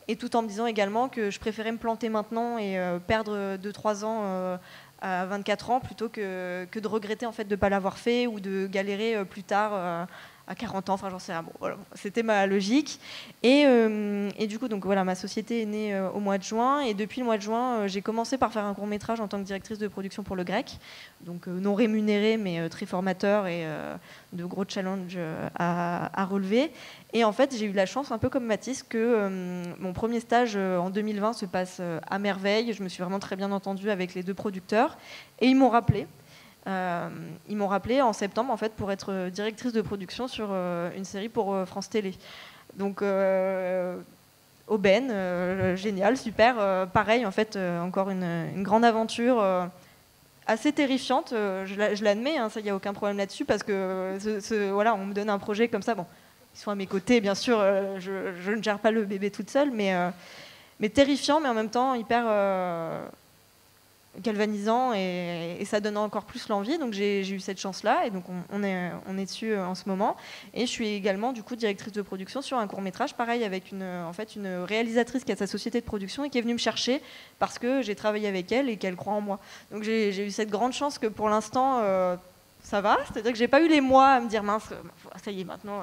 D: Et tout en me disant également que je préférais me planter maintenant et perdre 2-3 ans à 24 ans plutôt que de regretter en fait de ne pas l'avoir fait ou de galérer plus tard à 40 ans. Enfin, j'en sais rien. Bon, voilà, c'était ma logique. Et du coup, donc, voilà, ma société est née au mois de juin. Et depuis le mois de juin, j'ai commencé par faire un court-métrage en tant que directrice de production pour Le Grec. Donc non rémunéré, mais très formateur et de gros challenges à relever. Et en fait, j'ai eu la chance, un peu comme Mathis, que mon premier stage en 2020 se passe à merveille. Je me suis vraiment très bien entendue avec les 2 producteurs. Et ils m'ont rappelé. En septembre en fait, pour être directrice de production sur une série pour France Télé. Donc aubaine, génial, super. Pareil, en fait, encore une grande aventure assez terrifiante. Je l'admets, hein, ça, il n'y a aucun problème là-dessus, parce que voilà, on me donne un projet comme ça. Bon, ils sont à mes côtés, bien sûr. Je ne gère pas le bébé toute seule, mais terrifiant, mais en même temps hyper galvanisant et ça donne encore plus l'envie. Donc j'ai eu cette chance-là et donc on est dessus en ce moment. Et je suis également du coup directrice de production sur un court-métrage, pareil avec une réalisatrice qui a sa société de production et qui est venue me chercher parce que j'ai travaillé avec elle et qu'elle croit en moi. Donc j'ai eu cette grande chance que pour l'instant ça va, c'est-à-dire que j'ai pas eu les mois à me dire mince, ça y est, maintenant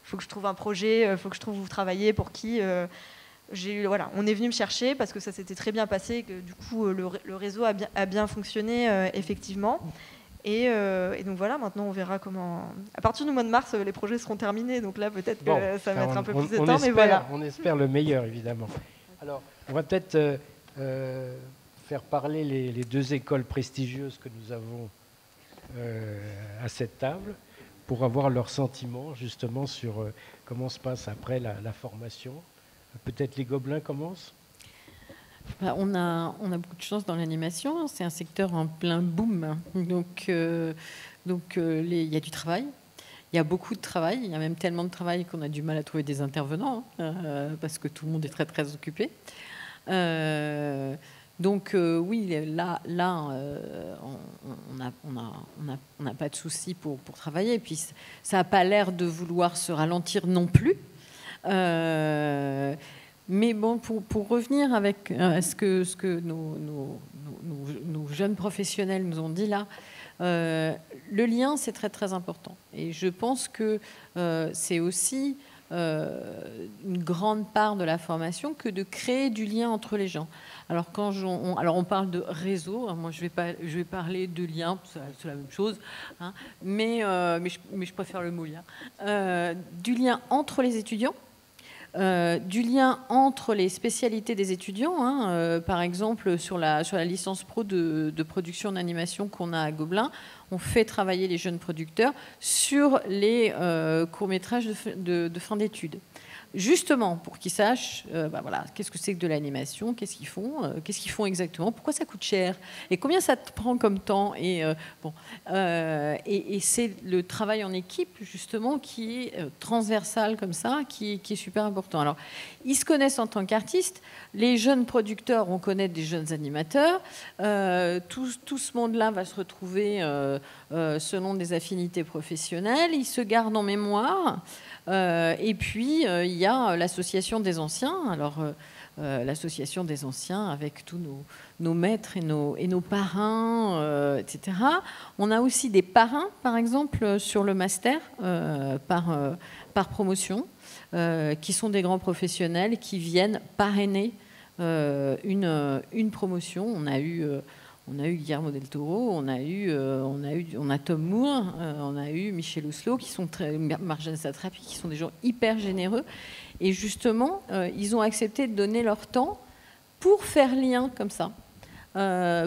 D: faut que je trouve un projet, faut que je trouve où travailler, pour qui. Voilà, on est venu me chercher parce que ça s'était très bien passé et que du coup le réseau a bien fonctionné effectivement. Et donc voilà, maintenant on verra comment. À partir du mois de mars, les projets seront terminés, donc là peut-être que ça va mettre un peu plus de temps, mais voilà.
B: On espère le meilleur évidemment. Alors, on va peut-être faire parler les 2 écoles prestigieuses que nous avons à cette table pour avoir leurs sentiments justement sur comment se passe après la formation. Peut-être les Gobelins commencent.
G: On a beaucoup de chance dans l'animation. C'est un secteur en plein boom. Donc, il y a du travail. Il y a beaucoup de travail. Il y a même tellement de travail qu'on a du mal à trouver des intervenants parce que tout le monde est très très occupé. Oui, là, on n'a pas de souci pour travailler. Et puis ça n'a pas l'air de vouloir se ralentir non plus. Mais bon, pour revenir avec ce que nos jeunes professionnels nous ont dit là, le lien, c'est très très important. Et je pense que c'est aussi une grande part de la formation que de créer du lien entre les gens. Alors on parle de réseau, hein, moi je vais parler de lien, c'est la même chose, hein, mais je préfère le mot lien. Du lien entre les étudiants. Du lien entre les spécialités des étudiants, hein, par exemple sur la licence pro de production d'animation qu'on a à Gobelin, on fait travailler les jeunes producteurs sur les courts-métrages de fin d'études. justement pour qu'ils sachent voilà, qu'est-ce que c'est que de l'animation, qu'est-ce qu'ils font exactement, pourquoi ça coûte cher et combien ça te prend comme temps. Et c'est le travail en équipe justement qui est transversal comme ça, qui est super important. Alors, ils se connaissent en tant qu'artistes, les jeunes producteurs, on connaît des jeunes animateurs, tout ce monde-là va se retrouver selon des affinités professionnelles, ils se gardent en mémoire. Et puis, il y a l'association des anciens. Alors, l'association des anciens avec tous nos maîtres et nos parrains, etc. On a aussi des parrains, par exemple, sur le master, par promotion, qui sont des grands professionnels qui viennent parrainer une promotion. On a eu Guillermo del Toro, on a Tom Moore, on a eu Michel Oslo, qui sont Marjane Satrapi, qui sont des gens hyper généreux. Et justement, ils ont accepté de donner leur temps pour faire lien comme ça,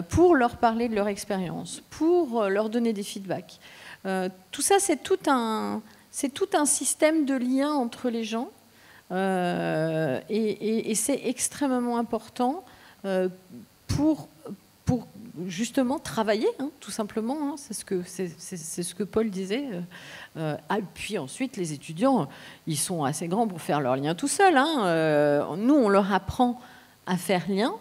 G: pour leur parler de leur expérience, pour leur donner des feedbacks. Tout ça, c'est tout un système de lien entre les gens. Et c'est extrêmement important pour justement travailler, tout simplement. C'est ce que Paul disait. Puis ensuite, les étudiants, ils sont assez grands pour faire leur lien tout seuls. Nous, on leur apprend à faire lien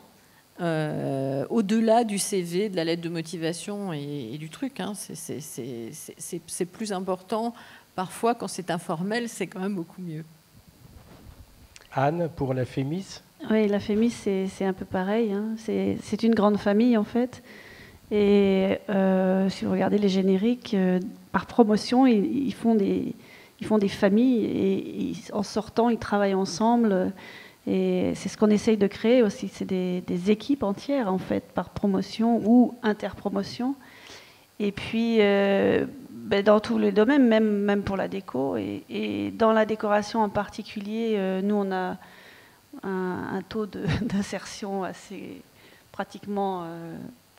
G: au-delà du CV, de la lettre de motivation et du truc. C'est plus important. Parfois, quand c'est informel, c'est quand même beaucoup mieux.
B: Anne, pour la FEMIS ?
H: Oui, la FEMIS, c'est un peu pareil. C'est une grande famille, en fait. Et si vous regardez les génériques, par promotion, ils font des familles. Et en sortant, ils travaillent ensemble. Et c'est ce qu'on essaye de créer aussi. C'est des équipes entières, en fait, par promotion ou interpromotion. Et puis, dans tous les domaines, même pour la déco. Et dans la décoration en particulier, nous, on a un taux d'insertion assez pratiquement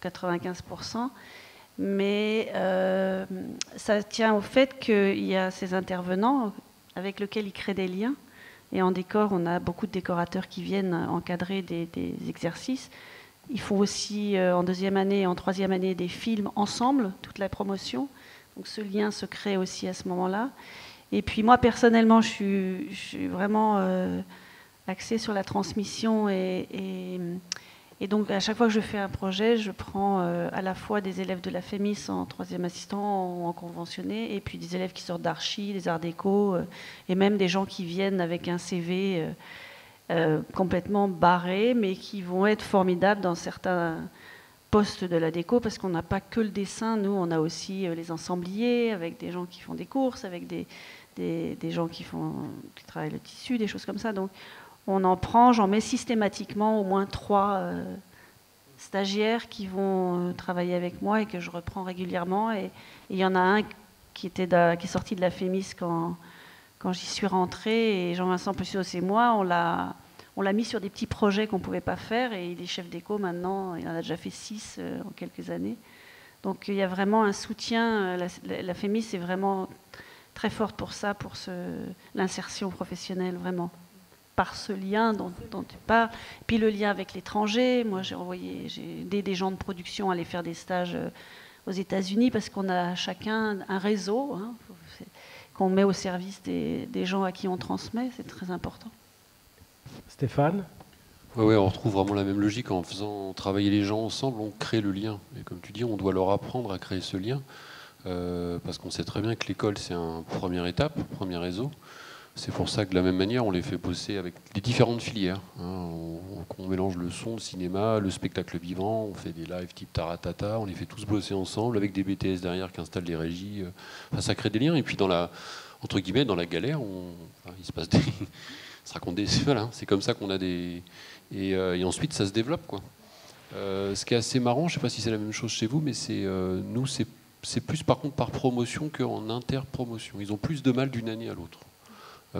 H: 95%. Mais ça tient au fait qu'il y a ces intervenants avec lesquels ils créent des liens. Et en décor, on a beaucoup de décorateurs qui viennent encadrer des exercices. Ils font aussi en deuxième année et en troisième année des films ensemble, toute la promotion. Donc ce lien se crée aussi à ce moment-là. Et puis moi, personnellement, je suis vraiment axée sur la transmission. Et donc à chaque fois que je fais un projet, je prends à la fois des élèves de la FEMIS en troisième assistant ou en conventionné, et puis des élèves qui sortent d'archi, des arts déco, et même des gens qui viennent avec un CV complètement barré, mais qui vont être formidables dans certains postes de la déco, parce qu'on n'a pas que le dessin. Nous, on a aussi les ensembliers, avec des gens qui font des courses, avec des gens qui travaillent le tissu, des choses comme ça. Donc j'en mets systématiquement au moins 3 stagiaires qui vont travailler avec moi et que je reprends régulièrement. Et il y en a un qui est sorti de la FEMIS quand j'y suis rentrée, et Jean-Vincent Plessios et moi, on l'a mis sur des petits projets qu'on ne pouvait pas faire, et il est chef déco maintenant, il en a déjà fait 6 en quelques années. Donc il y a vraiment un soutien, la FEMIS est vraiment très forte pour ça, pour l'insertion professionnelle, vraiment. Par ce lien dont tu parles. Puis le lien avec l'étranger. Moi, j'ai aidé des gens de production à aller faire des stages aux États-Unis, parce qu'on a chacun un réseau qu'on met au service des gens à qui on transmet. C'est très important.
B: Stéphane ?
I: Oui, on retrouve vraiment la même logique. En faisant travailler les gens ensemble, on crée le lien. Et comme tu dis, on doit leur apprendre à créer ce lien, parce qu'on sait très bien que l'école, c'est une première étape, premier réseau. C'est pour ça que de la même manière, on les fait bosser avec les différentes filières. On mélange le son, le cinéma, le spectacle vivant, on fait des lives type Taratata, on les fait tous bosser ensemble avec des BTS derrière qui installent les régies. Enfin, ça crée des liens. Et puis entre guillemets, dans la galère, il se passe se raconte des... Voilà, c'est comme ça qu'on a des... Et ensuite, ça se développe, quoi. Ce qui est assez marrant, je ne sais pas si c'est la même chose chez vous, mais nous, c'est plus par contre par promotion qu'en interpromotion. Ils ont plus de mal d'une année à l'autre.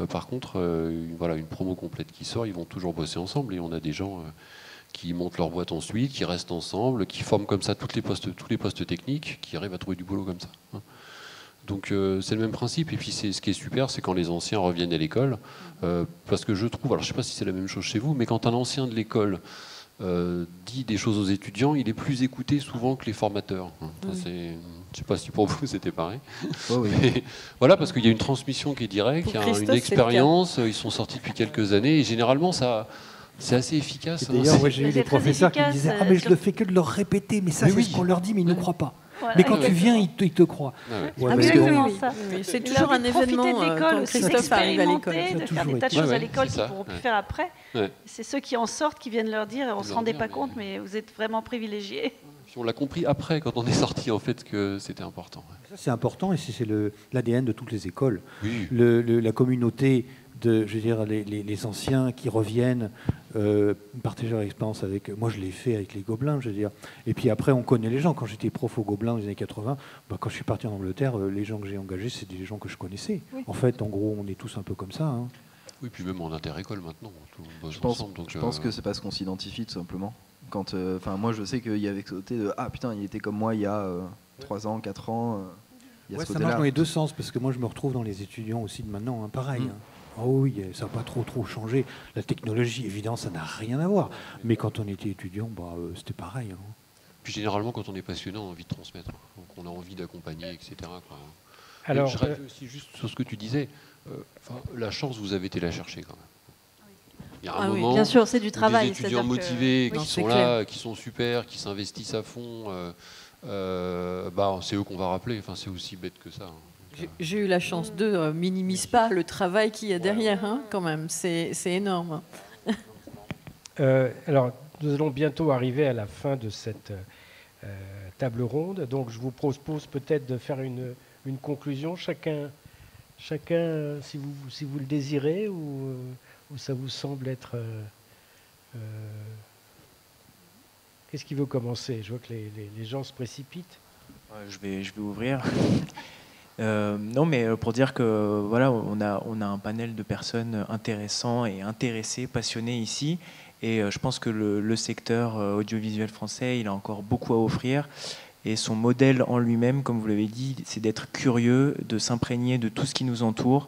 I: Par contre, une promo complète qui sort, ils vont toujours bosser ensemble, et on a des gens qui montent leur boîte ensuite, qui restent ensemble, qui forment comme ça tous les postes techniques, qui arrivent à trouver du boulot comme ça. Donc c'est le même principe. Et puis ce qui est super, c'est quand les anciens reviennent à l'école. Parce que je trouve, alors je ne sais pas si c'est la même chose chez vous, mais quand un ancien de l'école dit des choses aux étudiants, il est plus écouté souvent que les formateurs. Ça, je ne sais pas si pour vous c'était pareil.
C: Oui.
I: Mais, voilà, parce qu'il y a une transmission qui est directe, il y a une expérience, ils sont sortis depuis quelques années, et généralement c'est assez efficace.
F: D'ailleurs, moi, j'ai eu des professeurs qui me disaient « Ah, mais je ne le fais que de leur répéter, mais ça, c'est ce qu'on leur dit, mais ils ne croient pas. »
H: Voilà,
F: mais quand tu viens, ils te croient.
H: Exactement ça.
G: C'est toujours un événement quand Christophe arrive à l'école.
H: De faire des tas de choses à l'école qu'ils ne pourront plus faire après. C'est ceux qui en sortent qui viennent leur dire « On ne se rendait pas compte, mais vous êtes vraiment privilégiés. »
I: On l'a compris après, quand on est sorti, en fait, que c'était important.
F: Ça, c'est important, et c'est l'ADN de toutes les écoles.
I: Oui.
F: La communauté, je veux dire, les anciens qui reviennent partager leur expérience avec... Moi, je l'ai fait avec les Gobelins, je veux dire. Et puis après, on connaît les gens. Quand j'étais prof aux Gobelins dans les années 80, quand je suis parti en Angleterre, les gens que j'ai engagés, c'est des gens que je connaissais. Oui. En fait, en gros, on est tous un peu comme ça. Hein.
I: Oui, puis même en inter-école maintenant, tout le monde bosse ensemble. Donc,
C: je pense que c'est parce qu'on s'identifie, tout simplement. Quand, moi, je sais qu'il y avait ce côté de « Ah, putain, il était comme moi il y a 3 ans, 4 ans. »
F: Ça marche dans les deux sens, parce que moi, je me retrouve dans les étudiants aussi de maintenant, hein, pareil. Hein. Oh oui, ça n'a pas trop changé. La technologie, évidemment, ça n'a rien à voir. Mais quand on était étudiant, c'était pareil. Hein.
I: Puis généralement, quand on est passionné, on a envie de transmettre. Donc on a envie d'accompagner, etc. Quoi.
B: Alors,
I: je réagis aussi juste sur ce que tu disais. La chance, vous avez été la chercher quand même. Il y a un moment,
H: bien sûr, c'est du travail.
I: Des étudiants motivés qui sont là, qui sont super, qui s'investissent à fond. C'est eux qu'on va rappeler. Enfin, c'est aussi bête que ça. Hein.
G: J'ai eu la chance de minimise pas le travail qu'il y a derrière, hein, quand même. C'est énorme.
B: Alors, nous allons bientôt arriver à la fin de cette table ronde. Donc, je vous propose peut-être de faire une conclusion. Chacun, si vous le désirez, ou ça vous semble être... Qu'est-ce qui veut commencer? Je vois que les gens se précipitent.
E: Je vais ouvrir. Non, mais pour dire que voilà, on a un panel de personnes intéressants et intéressées, passionnées ici, et je pense que le secteur audiovisuel français, il a encore beaucoup à offrir, et son modèle en lui-même, comme vous l'avez dit, c'est d'être curieux, de s'imprégner de tout ce qui nous entoure,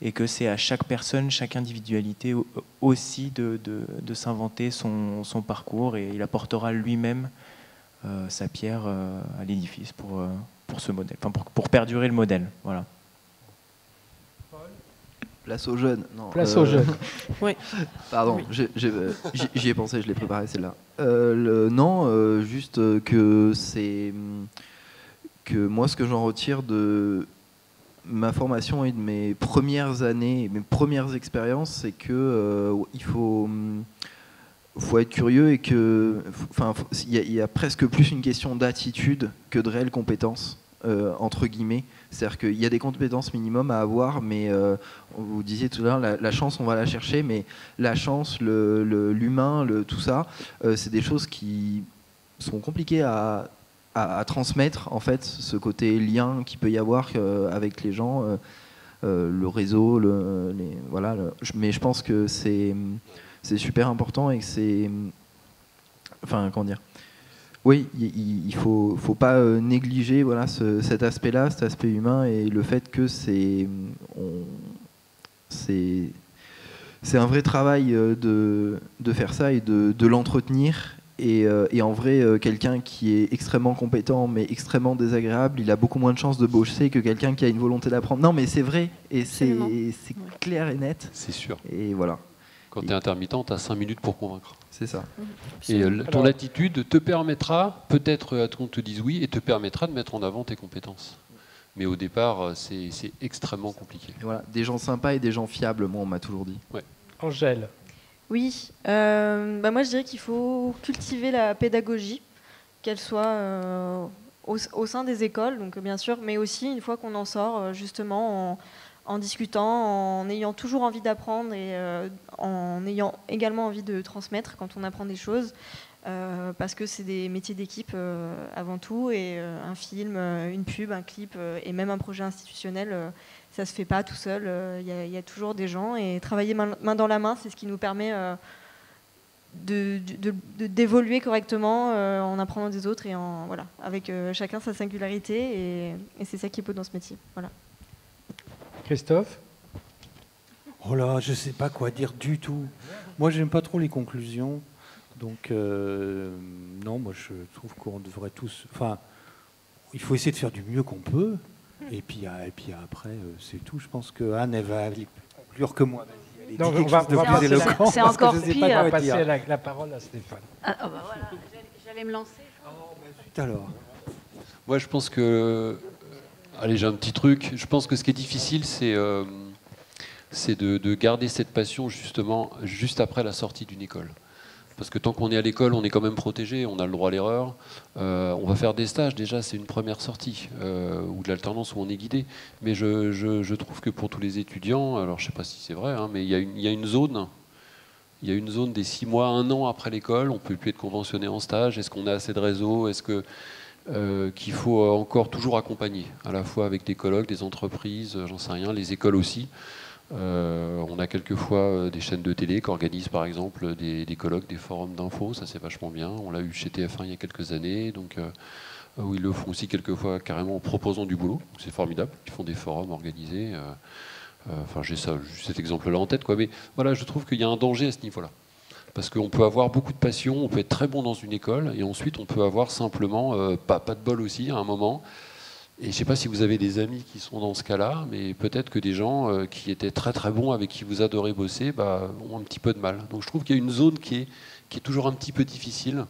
E: et que c'est à chaque personne, chaque individualité aussi de s'inventer son parcours, et il apportera lui-même sa pierre à l'édifice pour ce modèle, enfin pour perdurer le modèle. Voilà.
C: Place aux jeunes. Non,
B: Place aux jeunes.
G: Oui.
C: Pardon, oui. J'y ai pensé, je l'ai préparé celle-là. Juste que c'est que moi, ce que j'en retire de ma formation et de mes premières années, mes premières expériences, c'est que il faut être curieux, et que, il y a presque plus une question d'attitude que de réelles compétences, entre guillemets. C'est-à-dire qu'il y a des compétences minimum à avoir, mais vous disiez tout à l'heure, la chance, on va la chercher, mais la chance, l'humain, tout ça, c'est des choses qui sont compliquées à transmettre, en fait, ce côté lien qu'il peut y avoir avec les gens, le réseau, mais je pense que c'est super important, et que c'est... Enfin, comment dire ? Oui, il faut pas négliger cet aspect-là, cet aspect humain, et le fait que c'est un vrai travail de faire ça et de l'entretenir. Et en vrai, quelqu'un qui est extrêmement compétent mais extrêmement désagréable, il a beaucoup moins de chances de bosser que quelqu'un qui a une volonté d'apprendre. Non, mais c'est vrai, et c'est clair et net.
I: C'est sûr.
C: Et voilà.
I: Quand tu es intermittent, tu as 5 minutes pour convaincre.
C: C'est ça.
I: Et ton attitude te permettra, peut-être qu'on te dise oui, et te permettra de mettre en avant tes compétences. Mais au départ, c'est extrêmement compliqué.
C: Et voilà, des gens sympas et des gens fiables, moi on m'a toujours dit.
I: Ouais.
B: Angèle.
D: Oui, moi je dirais qu'il faut cultiver la pédagogie, qu'elle soit au sein des écoles, donc bien sûr, mais aussi une fois qu'on en sort, justement en discutant, en ayant toujours envie d'apprendre, et en ayant également envie de transmettre quand on apprend des choses, parce que c'est des métiers d'équipe avant tout, et un film, une pub, un clip, et même un projet institutionnel, ça se fait pas tout seul, il y a toujours des gens, et travailler main dans la main, c'est ce qui nous permet d'évoluer correctement en apprenant des autres et voilà, avec chacun sa singularité, et c'est ça qui est beau dans ce métier. Voilà.
B: Christophe ?
F: Oh là, je ne sais pas quoi dire du tout. Moi, j'aime pas trop les conclusions. Donc, non, moi, je trouve qu'on devrait tous... Enfin, il faut essayer de faire du mieux qu'on peut. Et puis après, c'est tout. Je pense que Anne, elle va aller plus que moi.
B: Non, on va
H: c'est encore pire.
B: On va passer la parole à Stéphane.
H: Bah voilà, j'allais me lancer.
F: Tout alors.
I: Moi, je pense que... Allez, j'ai un petit truc. Je pense que ce qui est difficile, c'est de garder cette passion, justement, juste après la sortie d'une école. Parce que tant qu'on est à l'école, on est quand même protégé, on a le droit à l'erreur. On va faire des stages, déjà, c'est une première sortie, ou de l'alternance où on est guidé. Mais je trouve que pour tous les étudiants, alors je ne sais pas si c'est vrai, hein, mais il y a une zone des 6 mois, 1 an après l'école, on ne peut plus être conventionné en stage. Est-ce qu'on a assez de réseau ? Est-ce qu'il faut encore toujours accompagner, à la fois avec des colloques, des entreprises, j'en sais rien, les écoles aussi. On a quelquefois des chaînes de télé qui organisent par exemple des colloques, des forums d'infos, ça c'est vachement bien. On l'a eu chez TF1 il y a quelques années, donc où ils le font aussi quelquefois carrément en proposant du boulot. C'est formidable, ils font des forums organisés. Enfin, j'ai cet exemple-là en tête, quoi. Mais voilà, je trouve qu'il y a un danger à ce niveau-là. Parce qu'on peut avoir beaucoup de passion, on peut être très bon dans une école, et ensuite on peut avoir simplement pas de bol aussi à un moment. Et je ne sais pas si vous avez des amis qui sont dans ce cas-là, mais peut-être que des gens qui étaient très très bons, avec qui vous adorez bosser, ont un petit peu de mal. Donc je trouve qu'il y a une zone qui est toujours un petit peu difficile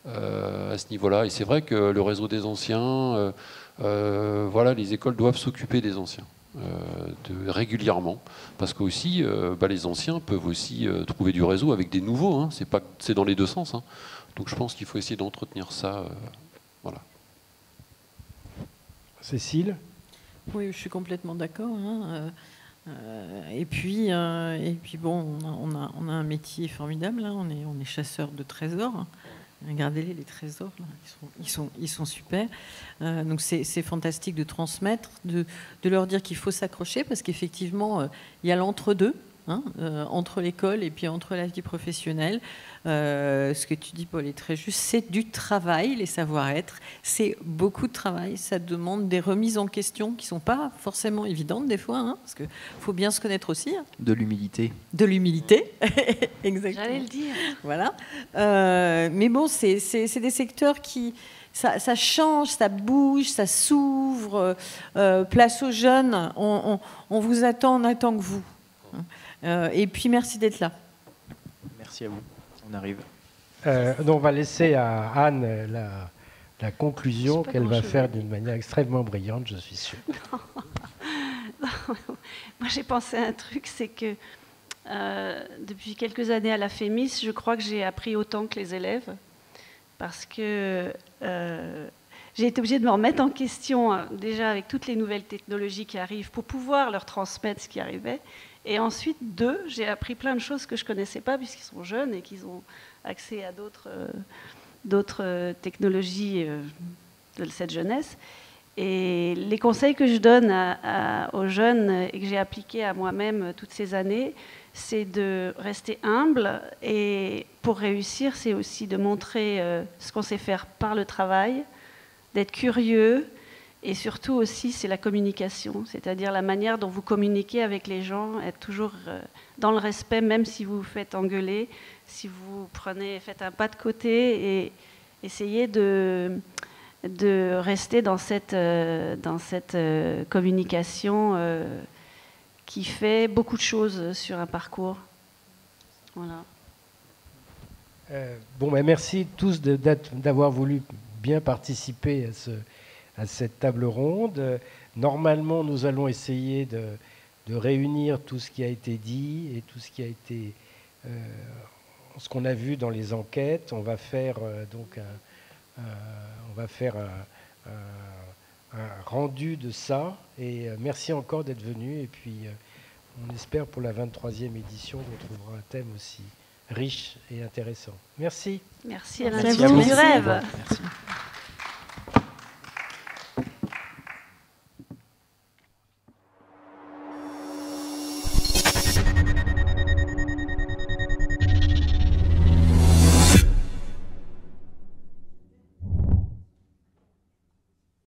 I: à ce niveau-là. Et c'est vrai que le réseau des anciens, voilà, les écoles doivent s'occuper des anciens régulièrement. Parce qu'aussi, les anciens peuvent aussi trouver du réseau avec des nouveaux. Hein. C'est dans les deux sens. Hein. Donc je pense qu'il faut essayer d'entretenir ça. Voilà.
B: Cécile ?
G: Oui, je suis complètement d'accord. Hein. Et puis bon, on a un métier formidable. Hein. On est chasseurs de trésors. Hein. Regardez-les, les trésors, là. Ils sont super. Donc c'est fantastique de transmettre, de leur dire qu'il faut s'accrocher, parce qu'effectivement, il y a l'entre-deux. Hein, entre l'école et puis entre la vie professionnelle. Ce que tu dis, Paul, est très juste. C'est du travail, les savoir-être. C'est beaucoup de travail. Ça demande des remises en question qui ne sont pas forcément évidentes des fois, hein, parce qu'il faut bien se connaître aussi. Hein.
C: De l'humilité.
G: De l'humilité, exactement.
H: J'allais le dire.
G: Voilà. Mais bon, c'est des secteurs qui... Ça change, ça bouge, ça s'ouvre. Place aux jeunes. On vous attend, on attend que vous. Et puis merci d'être là.
E: Merci à vous, on arrive.
B: Donc on va laisser à Anne la conclusion qu'elle va faire d'une manière extrêmement brillante, je suis sûr.
H: Non. Moi j'ai pensé à un truc, c'est que depuis quelques années à la FEMIS, je crois que j'ai appris autant que les élèves, parce que j'ai été obligée de me remettre en question, déjà avec toutes les nouvelles technologies qui arrivent, pour pouvoir leur transmettre ce qui arrivait. Et ensuite, j'ai appris plein de choses que je ne connaissais pas, puisqu'ils sont jeunes et qu'ils ont accès à d'autres technologies de cette jeunesse. Et les conseils que je donne aux jeunes et que j'ai appliqués à moi-même toutes ces années, c'est de rester humble. Et pour réussir, c'est aussi de montrer ce qu'on sait faire par le travail, d'être curieux. Et surtout aussi, c'est la communication, c'est-à-dire la manière dont vous communiquez avec les gens, être toujours dans le respect, même si vous vous faites engueuler, si vous faites un pas de côté, et essayez de rester dans cette communication qui fait beaucoup de choses sur un parcours. Voilà.
B: Merci tous d'avoir voulu bien participer à cette table ronde. Normalement, nous allons essayer de réunir tout ce qui a été dit et tout ce qui a été, ce qu'on a vu dans les enquêtes. On va faire un rendu de ça. Et merci encore d'être venu. Et puis, on espère pour la 23e édition, on trouvera un thème aussi riche et intéressant. Merci.
H: Merci à l'Institut du Rêve.
C: Merci.